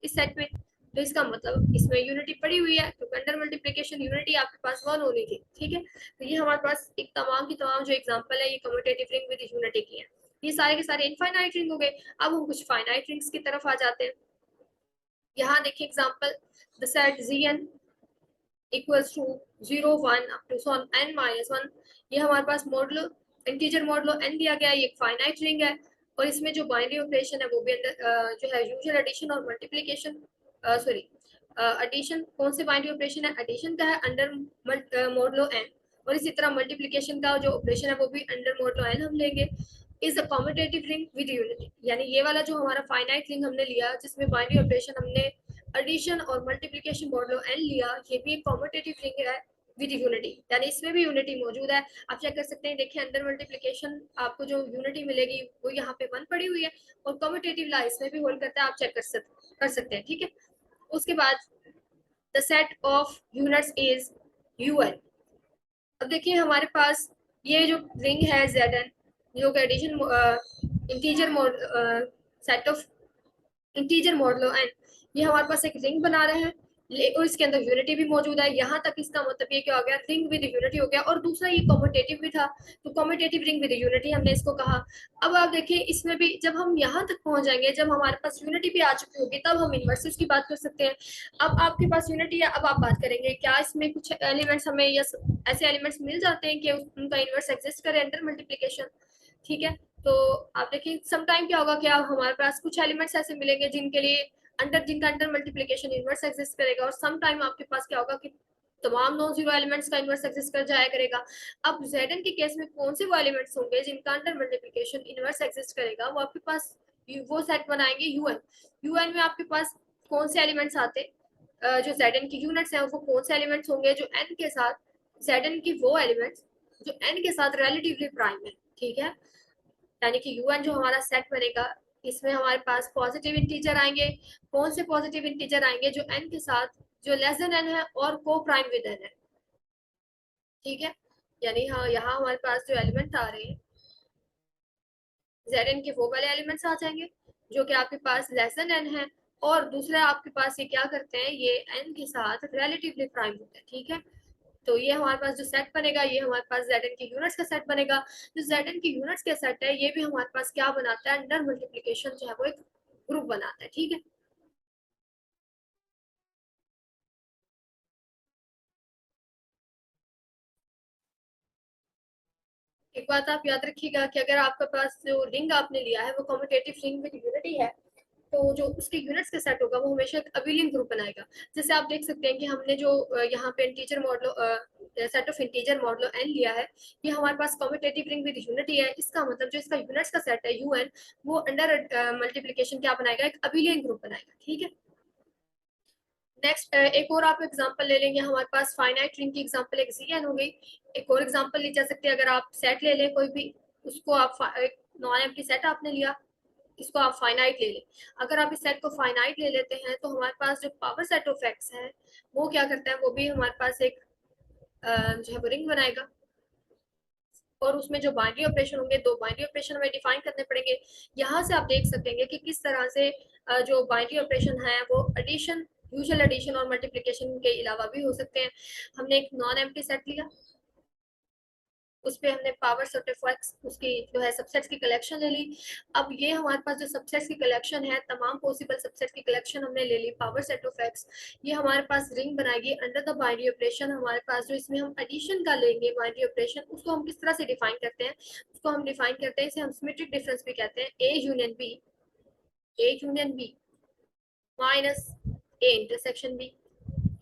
इस सेट में। तो इसका मतलब इसमें यूनिटी पड़ी हुई है, तो अंडर मल्टीप्लिकेशन यूनिटी आपके पास 1 होनी थी। ठीक है, तो ये हमारे पास एक तमाम की तमाम जो एग्जांपल है ये कम्यूटेटिव रिंग विद यूनिटी की है। ये सारे के सारे इनफाइनाइट रिंग हो गए। अब हम कुछ फाइनाइट रिंग्स की तरफ आ जाते हैं। यहाँ देखिए example, the set zn equals to 0 1 up to son n minus 1, ये हमारे पास मॉडलो इंटीजर मॉडलो n दिया गया है, ये एक फाइनाइट रिंग है। और इसमें जो बाइनरी ऑपरेशन है वो भी अंदर जो है यूजुअल एडिशन और मल्टीप्लिकेशन, सॉरी एडिशन, कौन से बाइनरी ऑपरेशन है, एडिशन का है अंडर मॉडलो n, और इसी तरह मल्टीप्लिकेशन का जो ऑपरेशन है वो भी अंडर मॉडलो n हम लेंगे। Is a commutative ring with unity, यानी ये वाला जो हमारा फाइनाइट रिंग हमने लिया जिसमें बाइनरी ऑपरेशन हमने एडिशन और मल्टीप्लिकेशन मॉडलो n लिया, ये भी एक कॉम्पिटेटिव रिंग है विद यूनिटी, यानी इसमें भी यूनिटी मौजूद है। आप चेक कर सकते हैं, देखिए अंडर मल्टीप्लिकेशन आपको जो यूनिटी मिलेगी वो यहाँ पे 1 पड़ी हुई है, और कॉम्पिटेटिव ला इसमें भी होल्ड करता है, आप चेक कर सकते हैं। ठीक है, उसके बाद the set of units is un। अब देखिए हमारे पास ये जो रिंग है Zn, जो addition integer mod set of integer modulo N, ये हमारे पास एक रिंग बना रहे हैं, और इसके अंदर यूनिटी भी मौजूद है। यहाँ तक इसका मतलब ये क्या हो गया, रिंग विद यूनिटी हो गया। और दूसरा ये कॉम्पिटेटिव भी था, तो कॉम्पिटेटिव रिंग विद यूनिटी हमने इसको कहा। अब आप देखिए इसमें भी जब हम यहाँ तक पहुंच जाएंगे, जब हमारे पास यूनिटी भी आ चुकी होगी, तब हम इनवर्सेस की बात कर सकते हैं। अब आपके पास यूनिटी है, अब आप बात करेंगे क्या इसमें कुछ एलिमेंट्स हमें या ऐसे एलिमेंट्स मिल जाते हैं कि उनका इनवर्स एग्जिस्ट करे अंडर मल्टीप्लीकेशन। ठीक है, तो आप देखिए सम टाइम क्या होगा, क्या हमारे पास कुछ एलिमेंट्स ऐसे मिलेंगे जिनके लिए जिनका अंडर मल्टीप्लिकेशन इनवर्स एग्जिस्ट करेगा, और सम टाइम आपके पास क्या होगा कि तमाम नॉन जीरो एलिमेंट्स का इनवर्स एग्जिस्ट कर जाया करेगा। अब Zn के केस में कौन से वो एलिमेंट्स होंगे जिनका अंडर मल्टीप्लिकेशन इनवर्स एग्जिस्ट करेगा, वो आपके पास वो सेट बनाएंगे यूएन। यूएन में आपके पास कौन से एलिमेंट्स आते, जो Zn की यूनिट्स हैं वो कौन से एलिमेंट्स होंगे जो n के साथ, Zn की वो एलिमेंट्स जो n के साथ रिलेटिवली प्राइम है, ठीक है। यानी कि यूएन जो हमारा सेट बनेगा, इसमें हमारे पास पॉजिटिव इंटीजर आएंगे। कौन से पॉजिटिव इंटीजर आएंगे, जो n के साथ जो लेस देन n है और को प्राइम विद n है, ठीक है। यानी हाँ, यहाँ हमारे पास जो एलिमेंट आ रहे हैं Zn के वो वाले एलिमेंट्स आ जाएंगे जो कि आपके पास लेस देन n है, और दूसरा आपके पास ये क्या करते हैं, ये n के साथ रिलेटिवली प्राइम होते हैं, ठीक है। तो ये हमारे पास जो सेट बनेगा, ये हमारे पास Zn की यूनिट्स का सेट बनेगा। जो Zn की यूनिट्स का सेट है, ये भी हमारे पास क्या बनाता है, अंडर मल्टीप्लिकेशन जो है वो एक ग्रुप बनाता है, ठीक है। एक बात आप याद रखिएगा कि अगर आपके पास जो रिंग आपने लिया है वो कम्यूटेटिव रिंग विद यूनिटी है, तो जो उसके यूनिट्स के सेट होगा वो हमेशा एक अबिलियन ग्रुप बनाएगा। जैसे आप देख सकते हैं कि हमने जो यहाँ पे integer modulo set of integer modulo n लिया है, ये हमारे पास कम्यूटेटिव रिंग विद यूनिटी है। इसका मतलब जो इसका यूनिट्स का सेट है un, वो अंडर मल्टीप्लिकेशन क्या बनाएगा, एक अबिलियन ग्रुप बनाएगा, ठीक है। नेक्स्ट एक और आप एग्जांपल ले लेंगे, हमारे पास फाइनाइट रिंग की एग्जांपल एक Zn हो गई। एक और एग्जांपल ली जा सकती है, अगर आप सेट ले लें कोई भी, उसको आप एक नॉन एम्प्टी सेट आपने लिया, इसको आप फाइनाइट ले लें। अगर आप इस सेट को फाइनाइट ले लेते हैं तो हमारे पास जो पावर सेट ऑफ एक्स है वो क्या करता है, वो भी हमारे पास एक जो है वो रिंग बनाएगा, और उसमें जो बाइनरी ऑपरेशन होंगे, दो बाइनरी ऑपरेशन हमें डिफाइन करने पड़ेंगे। यहाँ से आप देख सकेंगे कि किस तरह से जो बाइनरी ऑपरेशन है वो एडिशन, यूजुअल एडिशन और मल्टीप्लिकेशन के अलावा भी हो सकते हैं। हमने एक नॉन एम्प्टी सेट लिया, उस पे हमने पावर सेट ऑफ एक्स, उसकी जो है सबसेट्स की कलेक्शन ले ली। अब ये हमारे पास जो सबसेट्स की कलेक्शन है, तमाम पॉसिबल सबसेट्स की कलेक्शन हमने ले ली पावर सेट ऑफ एक्स, ये हमारे पास रिंग बनाएगी अंडर द बाइनरी ऑपरेशन। हमारे पास जो इसमें हम एडिशन का लेंगे बाइनरी ऑपरेशन, उसको हम किस तरह से डिफाइन करते हैं, उसको हम डिफाइन करते हैं, इसे हम सिमेट्रिक डिफरेंस भी कहते हैं, A union B, A union B minus A intersection B.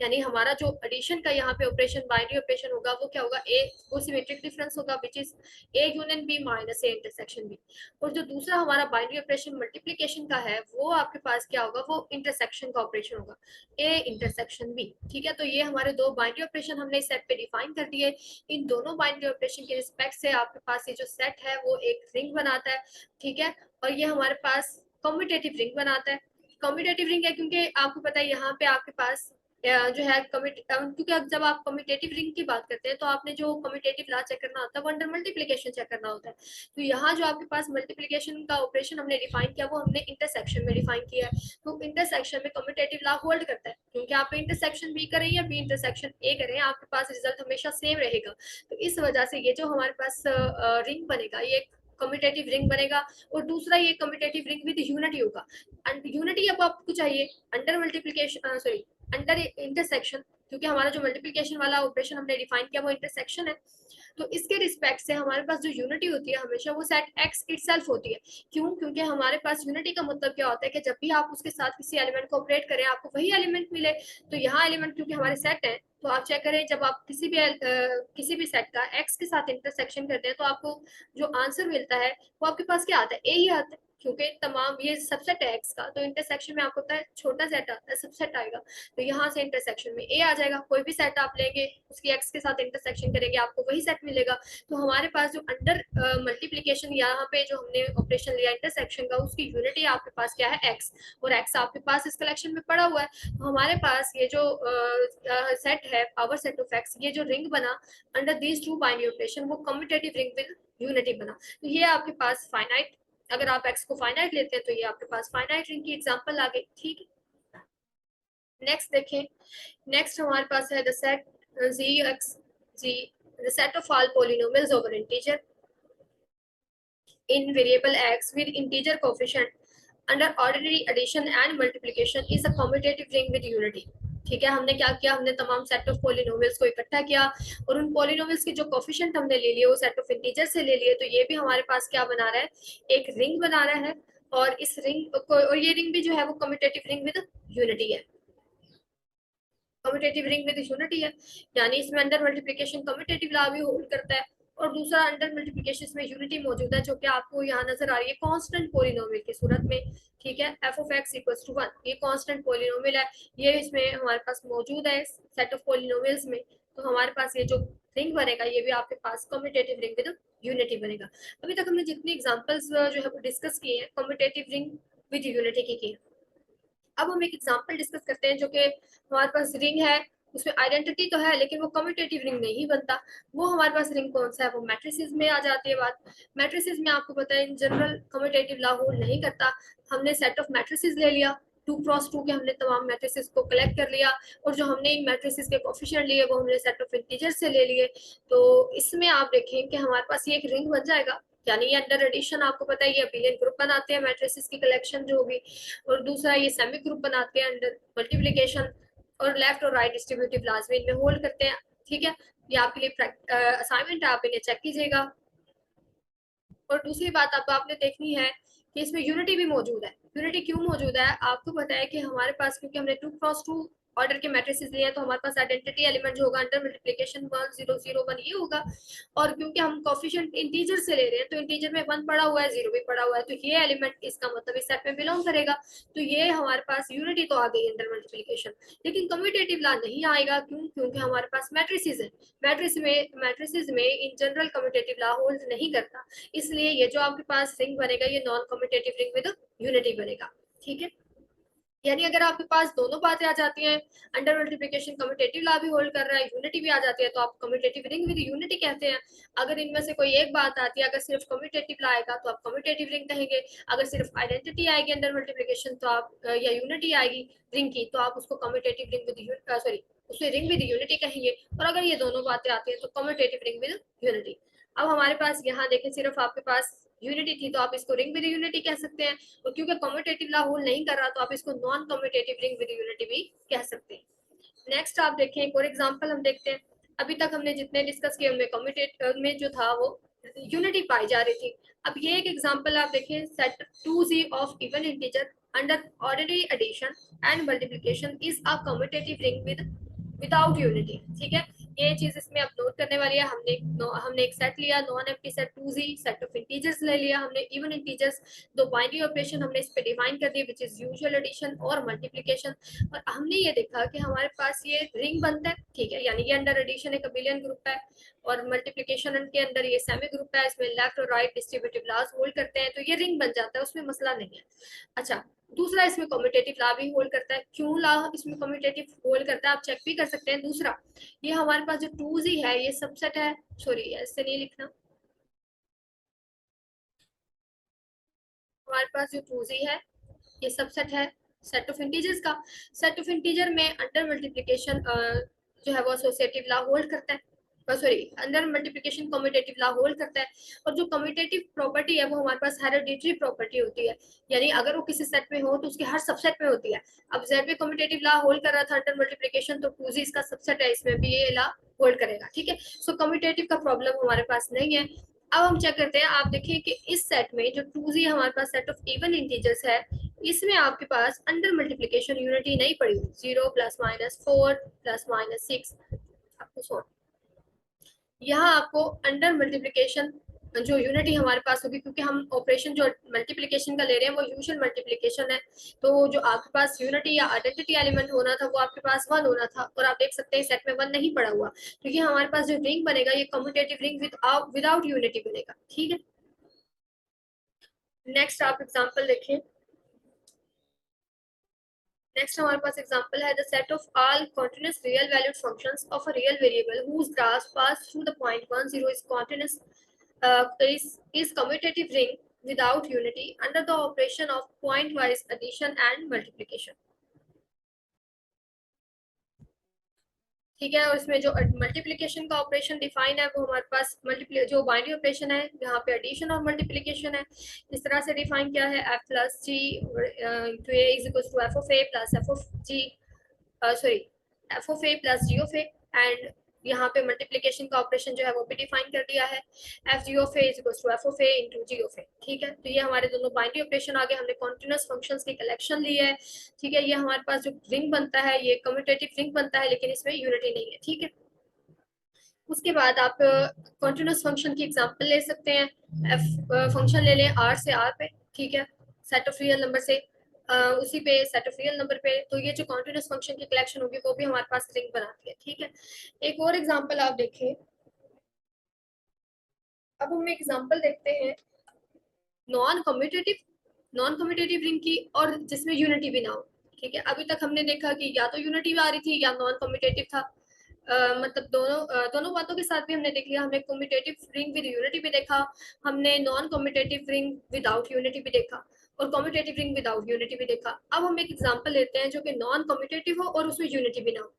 यानी हमारा जो एडिशन का यहाँ पे ऑपरेशन बाइनरी ऑपरेशन होगा वो क्या होगा, ए वो सिमेट्रिक डिफरेंस होगा which is A union B minus A intersection B. और जो दूसरा हमारा बाइनरी ऑपरेशन मल्टीप्लिकेशन का है, वो आपके पास क्या होगा, वो इंटरसेक्शन का ऑपरेशन होगा, ए इंटरसेक्शन बी, ठीक है। तो ये हमारे दो बाइनरी ऑपरेशन हमने इस सेट पे डिफाइन कर दिए। इन दोनों बाइनरी ऑपरेशन के रिस्पेक्ट से आपके पास ये जो सेट है वो एक रिंग बनाता है, ठीक है। और ये हमारे पास कम्यूटेटिव रिंग बनाता है। कम्यूटेटिव रिंग है क्योंकि आपको पता है यहाँ पे आपके पास जो है क्योंकि जब आप कम्यूटेटिव रिंग की बात करते हैं तो आपने जो कम्यूटेटिव लॉ चेक करना होता है वो अंडर मल्टीप्लिकेशन चेक करना होता है। तो यहाँ जो आपके पास मल्टीप्लिकेशन का ऑपरेशन हमने डिफाइन किया वो हमने इंटरसेक्शन में डिफाइन किया है। तो इंटरसेक्शन में कम्यूटेटिव लॉ होल्ड करता है, क्योंकि आप इंटरसेक्शन बी करें या बी इंटरसेक्शन ए करें, आपके पास रिजल्ट हमेशा सेम रहेगा। तो इस वजह से ये जो हमारे पास रिंग बनेगा, ये कम्यूटेटिव रिंग बनेगा। और दूसरा ये कम्यूटेटिव रिंग विद यूनिटी होगा। यूनिटी अब आपको चाहिए under multiplication, sorry under intersection, क्योंकि हमारा जो मल्टीप्लिकेशन वाला ऑपरेशन हमने डिफाइन किया वो इंटरसेक्शन है। तो इसके रिस्पेक्ट से हमारे पास जो यूनिटी होती है हमेशा वो सेट एक्स इटसेल्फ होती है। क्यों, क्योंकि हमारे पास यूनिटी का मतलब क्या होता है कि जब भी आप उसके साथ किसी एलिमेंट को ऑपरेट करें आपको वही एलिमेंट मिले। तो यहाँ एलिमेंट क्योंकि हमारे सेट है, तो आप चेक करें जब आप किसी भी सेट का एक्स के साथ इंटरसेक्शन करते हैं तो आपको जो आंसर मिलता है वो आपके पास क्या आता है, ए ही आता है। क्योंकि तमाम ये सबसेट है एक्स का, तो इंटरसेक्शन में आपको होता है छोटा सेट आता है, सबसेट आएगा। तो यहाँ से इंटरसेक्शन में ए आ जाएगा। कोई भी सेट आप लेंगे उसकी एक्स के साथ इंटरसेक्शन करेंगे आपको वही सेट मिलेगा। तो हमारे पास जो अंडर मल्टीप्लिकेशन यहाँ पे जो हमने ऑपरेशन लिया इंटरसेक्शन का, उसकी यूनिटी आपके पास क्या है, एक्स, और एक्स आपके पास इस कलेक्शन में पड़ा हुआ है। तो हमारे पास ये जो सेट है पावर सेट ऑफ एक्स, ये जो रिंग बना under these two binary operation, वो कम्यूटेटिव रिंग विद यूनिटी बना। तो ये आपके पास फाइनाइट, अगर आप एक्स को फाइनाइट लेते हैं तो ये आपके पास फाइनाइट रिंग की एग्जांपल आ गई, ठीक है। नेक्स्ट देखें, नेक्स्ट हमारे पास है the set z x g, the set of all polynomials over integer in variable x with integer coefficient under ordinary addition and multiplication is a commutative ring with unity। ठीक है, हमने क्या किया, हमने तमाम सेट ऑफ पॉलिनोमियल्स को इकट्ठा किया और उन पॉलिनोमियल्स के जो कोफिशिएंट हमने ले लिए वो सेट ऑफ इंटीजर से ले लिए। तो ये भी हमारे पास क्या बना रहा है, एक रिंग बना रहा है। और इस रिंग को, और ये रिंग भी जो है वो कम्यूटेटिव रिंग विद यूनिटी है। कम्यूटेटिव रिंग विद यूनिटी है, यानी इसमें अंडर मल्टीप्लिकेशन कम्यूटेटिव लॉ भी होल्ड करता है, और दूसरा अंडर मल्टीप्लिकेशन में यूनिटी मौजूद है, जो कि आपको यहाँ नजर आ रही है कांस्टेंट पोलिनोमियल की सूरत में। ठीक है, F of X equals to 1, ये कांस्टेंट पोलिनोमियल है, ये इसमें हमारे पास मौजूद है सेट ऑफ पोलिनोमियल्स में। तो हमारे पास ये जो रिंग बनेगा ये भी आपके पास कम्यूटेटिव रिंग विद यूनिटी बनेगा। अभी तक हमने जितनी एग्जांपल्स जो है डिस्कस किए हैं कम्यूटेटिव रिंग विद यूनिटी की है। अब हम एक एग्जांपल डिस्कस करते हैं जो कि हमारे पास रिंग है, उसमें आइडेंटिटी तो है लेकिन वो कम्यूटेटिव रिंग नहीं बनता। वो हमारे पास रिंग कौन सा है, वो मैट्रिसेस में आ जाती है बात। मैट्रिसेस में आपको पता है in general commutative law hold नहीं करता। हमने सेट ऑफ मैट्रिसेस ले लिया, 2x2 के हमने तमाम मैट्रिसेस को कलेक्ट कर लिया, और जो हमने इन मैट्रिसेस के कोफिशिएंट लिए वो हमने सेट ऑफ इंटीजर से ले लिए। तो इसमें आप देखें कि हमारे पास ये एक रिंग बन जाएगा, यानी ये अंडर एडिशन आपको पता है ये अबिलियन ग्रुप बनाते हैं मैट्रिसेस की कलेक्शन जो होगी, और दूसरा ये सेमी ग्रुप बनाते हैं अंडर मल्टीप्लिकेशन, और लेफ्ट और राइट डिस्ट्रीब्यूटिव लॉज में इनमें होल्ड करते हैं। ठीक है, ये आपके लिए असाइनमेंट है, आप इन्हें चेक कीजिएगा। और दूसरी बात अब आपने देखनी है कि इसमें यूनिटी भी मौजूद है। यूनिटी क्यों मौजूद है, आपको पता है कि हमारे पास क्योंकि हमने 2x2 ऑर्डर के मैट्रिसेस लिए हैं तो हमारे पास आइडेंटिटी एलिमेंट जो होगा अंडर मल्टीप्लिकेशन 1 0 0 1 ये होगा, और क्योंकि हम कोफिशिएंट इंटीजर से ले रहे हैं तो इंटीजर में 1 पड़ा हुआ है 0 भी पड़ा हुआ है, तो ये एलिमेंट इसका मतलब इस सेट में बिलोंग करेगा। तो ये हमारे पास यूनिटी तो आ गई अंडर मल्टीप्लिकेशन, लेकिन कम्यूटेटिव लॉ नहीं आएगा। क्यों, क्योंकि हमारे पास मैट्रिसेस है, मैट्रिसेस में in general commutative law hold नहीं करता, इसलिए ये जो आपके पास रिंग बनेगा ये non commutative ring with unity बनेगा। ठीक है, यानी अगर आपके पास दोनों बातें आ जाती हैं, अंडर मल्टीप्लिकेशन कम्यूटेटिव लॉ भी होल्ड कर रहा है, यूनिटी भी आ जाती है, तो आप कम्यूटेटिव रिंग विद यूनिटी कहते हैं। अगर इनमें से कोई एक बात आती है, अगर सिर्फ कम्यूटेटिव लॉ आएगा तो आप कम्यूटेटिव रिंग कहेंगे, अगर सिर्फ आइडेंटिटी आएगी अंडर मल्टीप्लिकेशन तो आप या यूनिटी आएगी रिंग की तो आप उसको कम्यूटेटिव रिंग विद सॉरी उसे रिंग विद यूनिटी कहेंगे, और अगर ये दोनों बातें आती हैं तो कम्यूटेटिव रिंग विद यूनिटी। अब हमारे पास यहाँ देखें सिर्फ आपके पास यूनिटी थी तो आप इसको रिंग विद यूनिटी कह सकते हैं, और क्योंकि कम्यूटेटिव लॉ होल्ड नहीं कर रहा तो आप इसको non commutative ring with unity भी कह सकते हैं। नेक्स्ट आप देखें एक और एग्जांपल हम देखते हैं। अभी तक हमने जितने डिस्कस किए उनमें कम्यूटेटिव में जो था वो यूनिटी पाई जा रही थी। अब ये एक एग्जांपल आप देखें, set 2z of even integer under ordinary addition and multiplication is a commutative ring without unity. ठीक है, ये चीज इसमें अब नोट करने वाली है। हमने एक सेट लिया non empty set 2z, set of integers ले लिया हमने इवन इंटीजर्स, दो बाइनरी ऑपरेशन हमने इस पे डिफाइन कर दिए विच इज यूजुअल एडिशन और मल्टीप्लिकेशन, और हमने ये देखा कि हमारे पास ये रिंग बनता है। ठीक है, यानी ये अंडर एडिशन एक अबिलियन ग्रुप है, और मल्टीप्लिकेशन के अंदर ये सेमी ग्रुप है, इसमें लेफ्ट और राइट डिस्ट्रीब्यूटिव लॉज होल्ड करते हैं, तो ये रिंग बन जाता है, उसमें मसला नहीं है। अच्छा, दूसरा इसमें कम्यूटेटिव लॉ भी होल्ड करता है। क्यों लॉ इसमें कम्यूटेटिव होल्ड करता है आप चेक भी कर सकते हैं। दूसरा, ये हमारे पास जो 2z है ये सबसेट है, सॉरी ऐसे नहीं लिखना, हमारे पास जो 2z है ये सबसेट है सेट ऑफ इंटीजर्स का। सेट ऑफ इंटीजर में अंडर मल्टीप्लिकेशन जो है वो एसोसिएटिव लॉ होल्ड करता है, sorry under multiplication commutative law hold करता है, और जो कम्यूटेटिव प्रॉपर्टी है वो हमारे पास हेरेडिटरी प्रॉपर्टी होती है, यानी अगर वो किसी सेट में हो तो उसके हर सबसेट में होती है। अब जेड में कम्यूटेटिव लॉ होल्ड कर रहा था अंडर मल्टीप्लिकेशन, तो 2z इसका सबसेट है, इसमें भी ये लॉ होल्ड करेगा। ठीक है, सो कम्यूटेटिव का प्रॉब्लम हमारे पास नहीं है। अब हम चेक करते हैं, आप देखिए कि इस सेट में जो 2z हमारे पास सेट ऑफ इवन इंटीजर्स है, इसमें आपके पास अंडर मल्टीप्लिकेशन यूनिटी नहीं पड़ी, 0 प्लस माइनस 4 प्लस माइनस 6 आपको सॉल्व, यहाँ आपको अंडर मल्टीप्लिकेशन जो यूनिटी हमारे पास होगी, क्योंकि हम ऑपरेशन जो मल्टीप्लिकेशन का ले रहे हैं वो यूजुअल मल्टीप्लिकेशन है, तो जो आपके पास यूनिटी या आइडेंटिटी एलिमेंट होना था वो आपके पास 1 होना था, और आप देख सकते हैं सेट में 1 नहीं पड़ा हुआ, क्योंकि हमारे पास जो रिंग बनेगा ये कम्यूटेटिव रिंग विदाउट यूनिटी बनेगा। ठीक है, नेक्स्ट आप एग्जांपल देखें। नेक्स्ट हमारे पास एग्जांपल है the set of all continuous real valued functions of a real variable whose graphs pass through the point 1 0 is continuous is commutative ring without unity under the operation of pointwise addition and multiplication। ठीक है, और इसमें जो multiplication का operation define है वो हमारे पास जो बाइनरी ऑपरेशन है यहाँ पे एडिशन और मल्टीप्लिकेशन है, इस तरह से डिफाइन किया है f plus G into A is equal to f of a plus f of g sorry f of a plus g of a, and यहाँ पे मल्टीप्लीकेशन का ऑपरेशन जो है वो भी डिफाइन कर दिया है, F G of A is equal to F of A into G of A. ठीक है, तो ये हमारे दोनों बाइनरी ऑपरेशन आ गए, हमने कॉन्टिन्यूस फंक्शंस की कलेक्शन ली है। ठीक है, ये हमारे पास जो रिंग बनता है ये कम्यूटेटिव रिंग बनता है, लेकिन इसमें यूनिटी नहीं है। ठीक है, उसके बाद आप कॉन्टिन्यूस फंक्शन की एग्जांपल ले सकते हैं। एफ फंक्शन ले लें आर से आर पे, ठीक है, सेट ऑफ रियल नंबर से उसी पे सेट ऑफ रियल नंबर पे, तो ये जो कॉन्टिन्यूस फंक्शन की कलेक्शन होगी वो भी हमारे पास रिंग बनाती है। ठीक है, एक और एग्जांपल आप देखें। अब हम एग्जांपल देखते हैं नॉन कम्यूटेटिव रिंग की, और जिसमें यूनिटी भी ना हो। ठीक है, अभी तक हमने देखा कि या तो यूनिटी भी आ रही थी या नॉन कम्यूटेटिव था। मतलब दोनों बातों के साथ भी हमने देख लिया। हमने कम्यूटेटिव रिंग विद यूनिटी भी देखा, हमने non commutative ring without unity भी देखा, और कम्यूटेटिव रिंग विदाउट यूनिटी भी देखा। अब हम एक एग्जांपल लेते हैं जो कि नॉन कम्यूटेटिव हो और उसमें यूनिटी भी ना हो।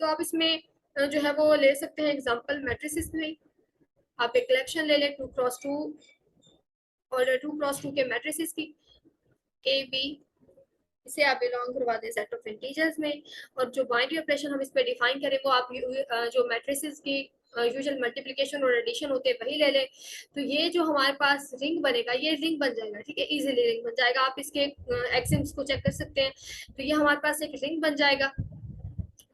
तो आप इसमें जो है वो ले सकते हैं एग्जांपल मैट्रिसेस में। आप एक कलेक्शन ले लें 2x2 और 2x2 के मैट्रिसेस की, ए बी, इसे आप बिलोंग करवा दें सेट ऑफ इंटीजर्स में। और जो बाइनरी ऑपरेशन हम इस पे डिफाइन करें वो आप जो मैट्रिसेस की यूजुअल मल्टीप्लिकेशन और एडिशन होते हैं वही ले लें। तो ये जो हमारे पास रिंग बनेगा ये रिंग बन जाएगा। ठीक है, इजीली रिंग बन जाएगा। आप इसके एक्सिम्स को चेक कर सकते हैं, तो ये हमारे पास एक रिंग बन जाएगा।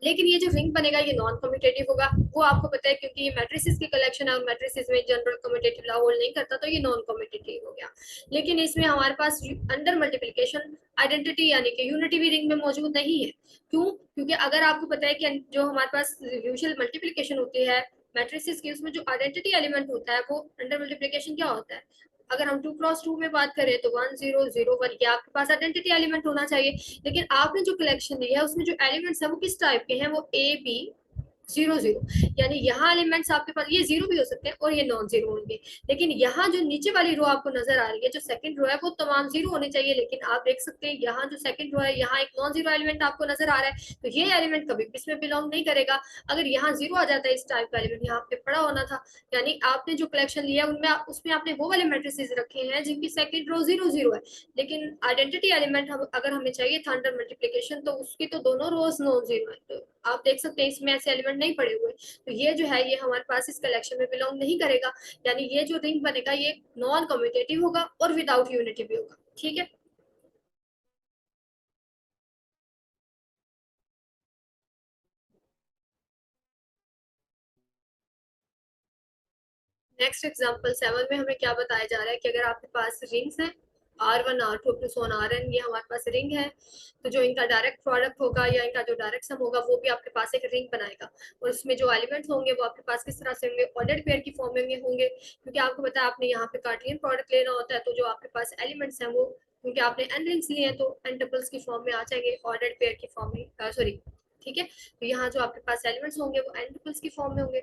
लेकिन ये जो रिंग बनेगा ये नॉन कम्यूटेटिव होगा, वो आपको पता है, क्योंकि ये मैट्रिसेस की कलेक्शन है और मैट्रिसेस में जनरल कम्यूटेटिव लॉ होल्ड नहीं करता, तो ये नॉन कम्यूटेटिव हो गया। लेकिन इसमें हमारे पास अंडर मल्टीप्लिकेशन आइडेंटिटी यानी कि यूनिटी भी रिंग में मौजूद नहीं है। क्यों? क्योंकि अगर आपको पता है कि जो हमारे पास यूजुअल मल्टीप्लिकेशन होती है मैट्रिसेस की, उसमें जो आइडेंटिटी एलिमेंट होता है वो अंडर मल्टीप्लिकेशन क्या होता है। अगर हम 2x2 में बात करें तो 1001 ये आपके पास आइडेंटिटी एलिमेंट होना चाहिए। लेकिन आपने जो कलेक्शन ली है उसमें जो एलिमेंट्स है वो किस टाइप के हैं, वो ए बी 0 0, यानी यहाँ एलिमेंट्स आपके पास ये जीरो भी हो सकते हैं और ये नॉन जीरो होंगे। लेकिन यहाँ जो नीचे वाली रो आपको नजर आ रही है, जो सेकंड रो है, वो तमाम जीरो होने चाहिए। लेकिन आप देख सकते हैं यहाँ जो सेकंड रो है यहाँ एक नॉन जीरो एलिमेंट आपको नजर आ रहा है, तो ये एलिमेंट कभी भी इसमें बिलोंग नहीं करेगा। अगर यहाँ जीरो आ जाता है इस टाइप का एलिमेंट यहाँ पे पड़ा होना था, यानी आपने जो कलेक्शन लिया उनमें उसमें आपने वो वाले मैट्रिसेस रखे हैं जिनकी सेकंड रो 0 0 है। लेकिन आइडेंटिटी एलिमेंट अगर हमें चाहिए था अंडर मल्टीप्लिकेशन, तो उसकी तो दोनों रोज नॉन जीरो है। तो आप देख सकते हैं इसमें ऐसे एलिमेंट नहीं पड़े हुए, तो ये जो है ये हमारे पास इस कलेक्शन में बिलोंग नहीं करेगा। यानी ये जो रिंग बनेगा ये नॉन कम्यूटेटिव होगा और विदाउट यूनिटी भी होगा। ठीक है, नेक्स्ट एग्जांपल 7 में हमें क्या बताया जा रहा है कि अगर आपके पास रिंग्स हैं R1 R2 plus one Rn, ये हमारे पास रिंग है, तो जो इनका डायरेक्ट प्रोडक्ट होगा या इनका जो डायरेक्ट सम होगा वो भी आपके पास एक रिंग बनाएगा। और उसमें जो एलिमेंट्स होंगे वो आपके पास किस तरह से होंगे, ऑर्डर्ड पेयर की फॉर्म में होंगे, क्योंकि आपको पता है आपने यहाँ पे कार्टेशियन प्रोडक्ट लेना होता है। तो जो आपके पास एलिमेंट्स हैं वो, क्योंकि आपने एन रिंग्स लिए हैं तो एन टपल्स की फॉर्म में आ जाएंगे, ऑर्डर्ड पेयर की फॉर्म में, सॉरी। ठीक है, तो यहाँ जो आपके पास एलिमेंट्स होंगे वो एन टपल्स की फॉर्म में होंगे।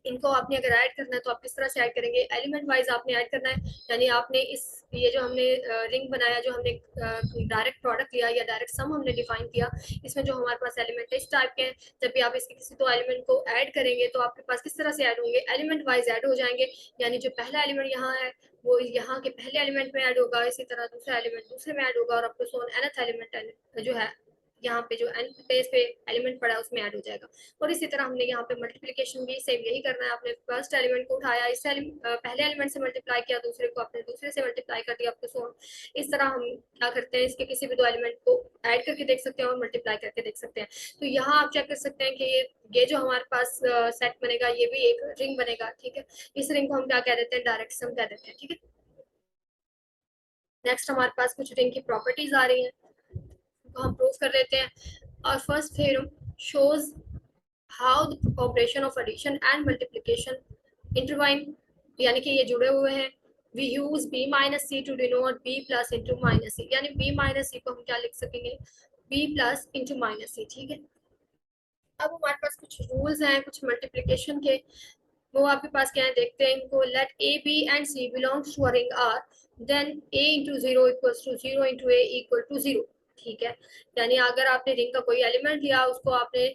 इनको आपने अगर ऐड करना है तो आप किस तरह से ऐड करेंगे, एलिमेंट वाइज आपने ऐड करना है। यानी आपने इस ये जो हमने रिंग बनाया, जो हमने डायरेक्ट प्रोडक्ट लिया या डायरेक्ट सम हमने डिफाइन किया, इसमें जो हमारे पास एलिमेंट है इस टाइप के हैं, जब भी आप इसके किसी दो एलिमेंट को ऐड करेंगे तो आपके पास किस तरह से ऐड होंगे, एलिमेंट वाइज ऐड हो जाएंगे। यानी जो पहला एलिमेंट यहाँ है वो यहाँ के पहले एलिमेंट में ऐड होगा, इसी तरह दूसरा एलिमेंट दूसरे में ऐड होगा, और आपको सोन nth एलिमेंट जो है यहाँ पे जो एन पेज पे एलिमेंट पड़ा है उसमें ऐड हो जाएगा। और इसी तरह हमने यहाँ पे मल्टीप्लिकेशन भी सेम यही करना है। आपने फर्स्ट एलिमेंट को उठाया, पहले एलिमेंट से मल्टीप्लाई किया, दूसरे को आपने दूसरे से मल्टीप्लाई कर दिया, आपको सो इस तरह हम क्या करते हैं, इसके किसी भी दो एलिमेंट को ऐड करके देख सकते हैं और मल्टीप्लाई करके देख सकते हैं। तो यहाँ आप चेक कर सकते हैं कि ये जो हमारे पास सेट बनेगा ये भी एक रिंग बनेगा। ठीक है, इस रिंग को हम क्या कह देते हैं, डायरेक्ट सम कह देते हैं। ठीक है, नेक्स्ट हमारे पास कुछ रिंग की प्रॉपर्टीज आ रही हैं, तो हम प्रूव कर लेते हैं। और first theorem shows how the operation of addition and multiplication intertwine, यानी कि ये जुड़े हुए हैं। We use b minus C to denote b plus into minus C, यानी b माइनस सी को हम क्या लिख सकेंगे, b plus into minus C. ठीक है, अब हमारे पास कुछ रूल्स हैं कुछ मल्टीप्लिकेशन के, वो आपके पास क्या है देखते हैं इनको। Let A B and C belongs to a ring R, then a into zero equals to zero into A equal to zero. ठीक है, यानी अगर आपने रिंग का कोई एलिमेंट लिया उसको आपने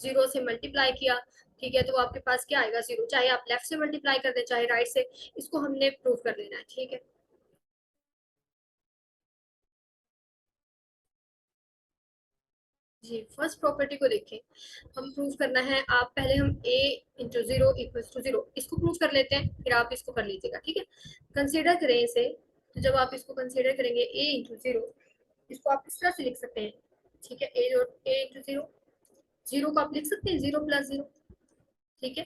जीरो से मल्टीप्लाई किया, ठीक है, तो आपके पास क्या आएगा जीरो, चाहे आप लेफ्ट से मल्टीप्लाई कर दे चाहे राइट से, इसको हमने प्रूव कर लेना है। ठीक है, जी, फर्स्ट प्रॉपर्टी को देखें। हम प्रूव करना है, आप पहले हम a into zero equals to zero इसको प्रूव कर लेते हैं, फिर आप इसको कर लीजिएगा, ठीक है। कंसीडर करें इसे, तो जब आप इसको कंसीडर करेंगे a इंटू जीरो, इसको आप इस तरह से लिख सकते हैं, ठीक है। a इंटू जीरो, जीरो को आप लिख सकते हैं जीरो प्लस जीरो, ठीक है।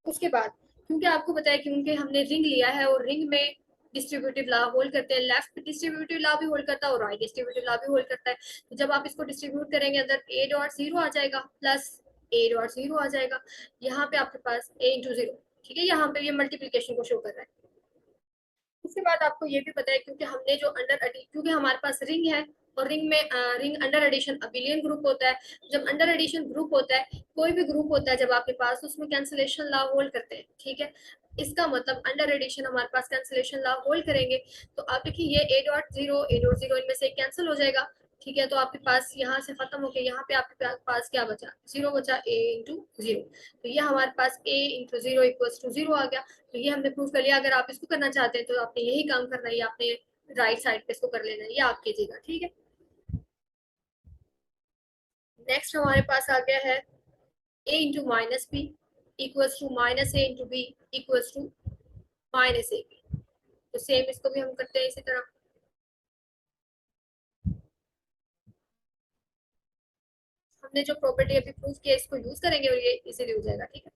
उसके बाद क्योंकि आपको पता है क्योंकि हमने रिंग लिया है और रिंग में डिस्ट्रीब्यूटिव लॉ होल्ड करते हैं, लेफ्ट डिस्ट्रीब्यूटिव लॉ भी होल्ड करता है और राइट डिस्ट्रीब्यूटिव लॉ भी होल्ड करता है। तो जब आप इसको डिस्ट्रीब्यूट करेंगे अंदर ए डॉट जीरो आ जाएगा प्लस ए डॉट जीरो आ जाएगा, यहाँ पे आपके पास ए इंटू जीरो, ठीक है। यहाँ पे ये मल्टीप्लीकेशन को शो कर रहा है। उसके बाद आपको ये भी पता है क्योंकि हमने जो क्योंकि हमारे पास रिंग है और रिंग में ring under addition abelian group होता है। जब अंडर एडिशन ग्रुप होता है, कोई भी ग्रुप होता है जब आपके पास, उसमें कैंसिलेशन लॉ होल्ड करते हैं, ठीक है। इसका मतलब अंडर एडिशन हमारे पास कैंसिलेशन लॉ होल्ड करेंगे, तो आप देखिए ये ए डॉट जीरो इनमें से कैंसिल हो जाएगा, ठीक है। तो आपके पास यहाँ से खत्म होके यहाँ पे आपके पास क्या बचा, जीरो बचा, ए इंटू जीरो। तो ये हमारे पास A into zero equals to zero आ गया। तो ये हमने प्रूव कर लिया। अगर आप इसको करना चाहते हैं तो आपने यही काम करना है, ये आपने राइट साइड पे इसको कर लेना है, ये आप कीजिएगा, ठीक है। नेक्स्ट हमारे पास आ गया है a into minus B equals to minus A into B equals to minus A B. तो सेम इसको भी हम करते हैं इसी तरह। हमने जो प्रॉपर्टी अभी प्रूव किया इसको यूज करेंगे और ये इजीली हो जाएगा, ठीक है।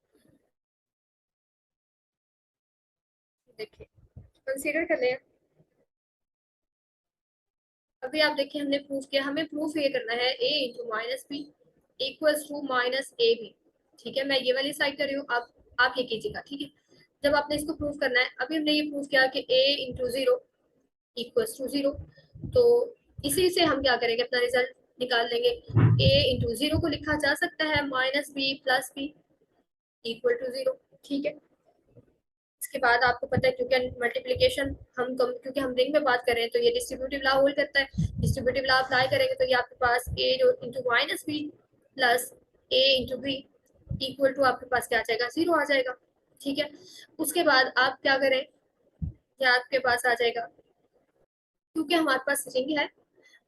देखिए, कंसीडर कर लें। अभी आप देखिए हमने प्रूव किया, हमें प्रूफ ये करना है a into minus B equals to minus A B, ठीक है। मैं ये वाली साइड कर रही हूँ, आप ये कीजिएगा, ठीक है। जब आपने इसको प्रूव करना है, अभी हमने ये प्रूव किया कि a into zero equals to zero, तो इसी से हम क्या करेंगे, अपना रिजल्ट निकाल लेंगे। a इंटू जीरो को लिखा जा सकता है minus B plus B equal to zero, ठीक है। इसके बाद आपको पता है क्योंकि मल्टीप्लीकेशन क्योंकि हम रिंग में बात कर रहे हैं, तो ये डिस्ट्रीब्यूटिव लॉ होल्ड करता है। डिस्ट्रीब्यूटिव लॉ अप्लाई करेंगे तो ये आपके पास a into minus B plus A into B equal to आपके पास क्या आ जाएगा, जीरो आ जाएगा, ठीक है। उसके बाद आप क्या करें, क्या आपके पास आ जाएगा, क्योंकि हमारे पास रिंग है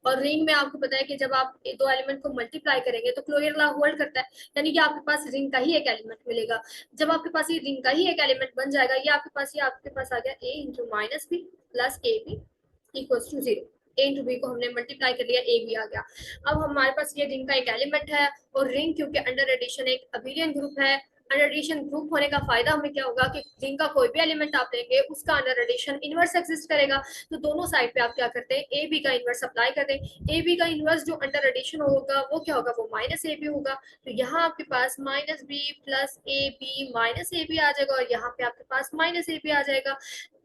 और रिंग में आपको पता है कि जब आप दो एलिमेंट को मल्टीप्लाई करेंगे तो क्लोजर लॉ होल्ड करता है, यानी कि आपके पास रिंग का ही एक एलिमेंट मिलेगा। जब आपके पास ये रिंग का ही एक एलिमेंट बन जाएगा, ये आपके पास आ गया a into minus B plus A B equals to zero. A into B को हमने मल्टीप्लाई कर लिया, ए बी आ गया। अब हमारे पास ये रिंग का एक एलिमेंट है और रिंग क्योंकि अंडर एडिशन एक अबिलियन ग्रुप है, अंडर एडिशन ग्रुप होने का फायदा हमें क्या होगा कि रिंग का कोई भी एलिमेंट आप लेंगे उसका अंडर एडिशन इनवर्स एग्जिस्ट करेगा। तो दोनों साइड पे आप क्या करते हैं, ए बी का इनवर्स अप्लाई कर दें। ए बी का इनवर्स जो अंडर एडिशन होगा वो क्या होगा, वो माइनस ए बी होगा। तो यहाँ आपके पास minus B plus A B minus A B आ जाएगा और यहाँ पे आपके पास माइनस ए बी आ जाएगा।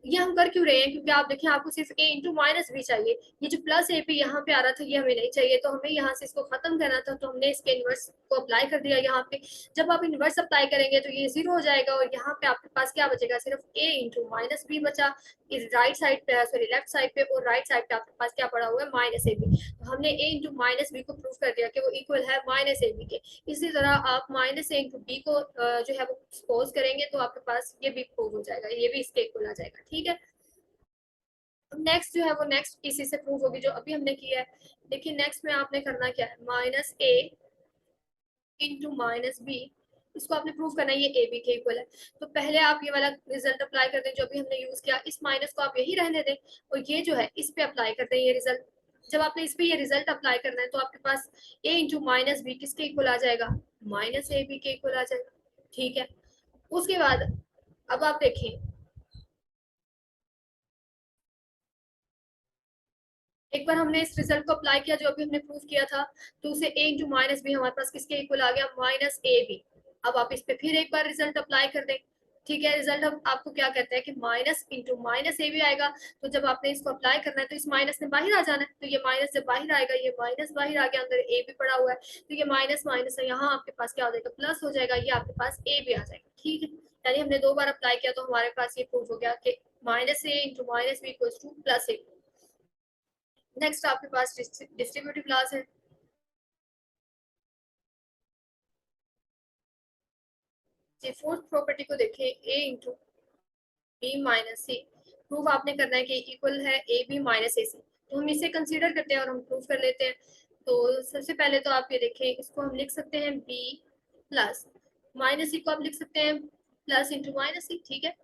ये हम कर क्यों रहे हैं, क्योंकि आप देखिए आपको सिर्फ a इंटू माइनस भी चाहिए, ये जो प्लस ए पी यहाँ पे आ रहा था ये हमें नहीं चाहिए, तो हमें यहाँ से इसको खत्म करना था, तो हमने इसके इनवर्स को अप्लाई कर दिया यहाँ पे। जब आप इनवर्स अप्लाई करेंगे तो ये जीरो हो जाएगा और यहाँ पे आपके पास क्या बचेगा, सिर्फ a इंटू माइनस बी बचा इस राइट साइड पे, सॉरी लेफ्ट साइड पे, और राइट साइड पे आपके पास क्या पड़ा हुआ है, माइनस ए बी। तो हमने a इंटू माइनस बी को प्रूव कर दिया कि वो इक्वल है माइनस ए बी के। इसी तरह आप माइनस ए इंटू बी को जो है वो सपोज करेंगे तो आपके पास ये भी प्रूव हो जाएगा, ये भी इसके इक्वल आ जाएगा, ठीक है। नेक्स्ट जो है वो नेक्स्ट इसी से प्रूव होगी जो अभी हमने किया है। देखिए नेक्स्ट में आपने करना क्या है, minus A into minus B, इसको आपने प्रूव करना है ये ए बी के इक्वल है। तो पहले आप ये वाला रिजल्ट अप्लाई कर दें जो अभी हमने यूज किया, इस माइनस को आप यही रहने दें और ये जो है इस पे अप्लाई कर दें ये रिजल्ट। जब आपने इस पे ये रिजल्ट अप्लाई करना है तो आपके पास ए इंटू माइनस बी किसके इक्वल आ जाएगा, माइनस ए बी के इक्वल आ जाएगा, ठीक है। उसके बाद अब आप देखिए, एक बार हमने इस रिजल्ट को अप्लाई किया जो अभी हमने प्रूव किया था, तो उसे ए इंटू माइनस बी हमारे पास किसके इक्वल आ गया, माइनस ए बी। अब आप इस पे फिर एक बार रिजल्ट अप्लाई कर दें, ठीक है। रिजल्ट अब आपको क्या कहता है कि minus into minus A B आएगा। तो जब आपने इसको अप्लाई करना है तो इस माइनस ने बाहर आ जाना है, तो ये माइनस जब बाहर आएगा, ये माइनस बाहर आ गया, अंदर ए बी पड़ा हुआ है, तो ये माइनस माइनस है, यहाँ आपके पास क्या हो जाएगा, प्लस हो जाएगा, ये आपके पास ए बी आ जाएगा, ठीक है। यानी हमने दो बार अप्लाई किया तो हमारे पास ये प्रूफ हो गया कि minus A into minus B equals to plus A. Next आपके पास डिस्ट्रीब्यूटिव क्लास है। जी, फोर्थ प्रॉपर्टी को देखें, a into B minus C. Proof आपने करना है कि इक्वल है ए बी माइनस ए सी, तो हम इसे कंसीडर करते हैं और हम प्रूफ कर लेते हैं। तो सबसे पहले तो आप ये देखें, इसको हम लिख सकते हैं b प्लस माइनस सी को आप लिख सकते हैं प्लस इंटू माइनस सी, ठीक है।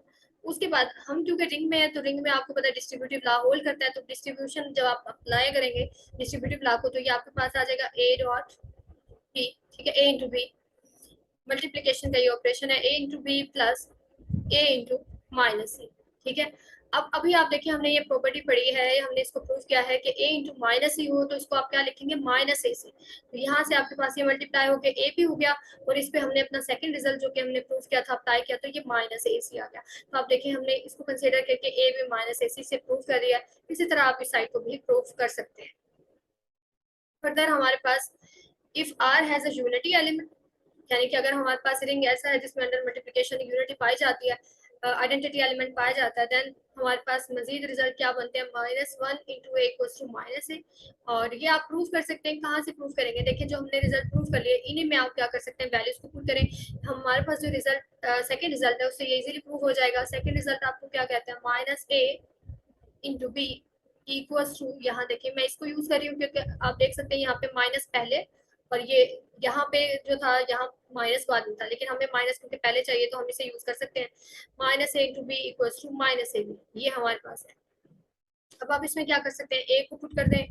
उसके बाद हम क्योंकि रिंग में है तो रिंग में आपको पता है डिस्ट्रीब्यूटिव लॉ होल्ड करता है, तो डिस्ट्रीब्यूशन जब आप अप्लाई करेंगे डिस्ट्रीब्यूटिव लॉ को, तो ये आपके पास आ जाएगा a डॉट b, ठीक है, a इंटू बी, मल्टीप्लीकेशन का ये ऑपरेशन है, a into B plus a into minus C, ठीक है। अब अभी आप देखिए हमने ये प्रॉपर्टी पढ़ी है, हमने इसको प्रूव किया है कि a इंटू माइनस सी हो तो इसको आप क्या लिखेंगे, माइनस ए से। तो यहाँ से आपके पास ये मल्टीप्लाई होकर a भी हो गया, और इस पे हमने अपना सेकंड रिजल्ट जो कि हमने प्रूव किया था, अप्लाई किया, तो ये माइनस ए सी आ गया। तो आप देखिए हमने इसको कंसिडर करके a भी माइनस ए सी से प्रूव कर दिया है। इसी तरह आप इस साइड को भी प्रूव कर सकते हैं। फर्दर हमारे पास if r has a unity element, यानी कि अगर हमारे पास रिंग ऐसा है जिसमें अंडर मल्टीप्लिकेशन यूनिटी पाई जाती है, आइडेंटिटी एलिमेंट पाया जाता है, देन हमारे पास मजीद रिजल्ट क्या बनते हैं, minus one into A equals to minus A. और ये आप प्रूव कर सकते हैं, कहाँ से प्रूव करेंगे, देखिए जो हमने रिजल्ट प्रूव कर लिए इन्हीं में आप क्या कर सकते हैं, वैल्यूज को पुट करें। हमारे पास जो रिजल्ट सेकंड रिजल्ट है उससे ये इजीली प्रूव हो जाएगा। सेकंड रिजल्ट आपको क्या कहते हैं, minus A into B equals to, यहाँ देखिए मैं इसको यूज कर रही हूँ क्योंकि आप देख सकते हैं यहाँ पे माइनस पहले, और ये यहाँ पे जो था यहाँ माइनस बाद में था, लेकिन हमें माइनस क्योंकि पहले चाहिए तो हम इसे यूज कर सकते हैं। Minus A into B equals to minus A B, ये हमारे पास है। अब आप इसमें क्या कर सकते हैं, ए को पुट कर दें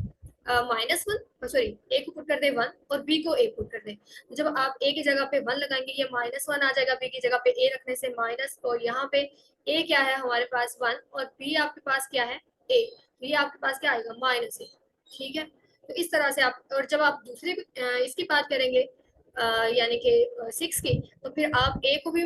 माइनस वन, सॉरी ए को पुट कर दें वन और बी को ए पुट कर दें। तो जब आप ए की जगह पे वन लगाएंगे ये माइनस वन आ जाएगा, बी की जगह पे ए रखने से माइनस, और यहाँ पे ए क्या है हमारे पास वन, और बी आपके पास क्या है ए, तो ये आपके पास क्या आएगा माइनस ए, ठीक है। तो इस तरह से आप, और जब आप दूसरे इसकी बात करेंगे यानी कि सिक्स की, तो फिर आप ए को भी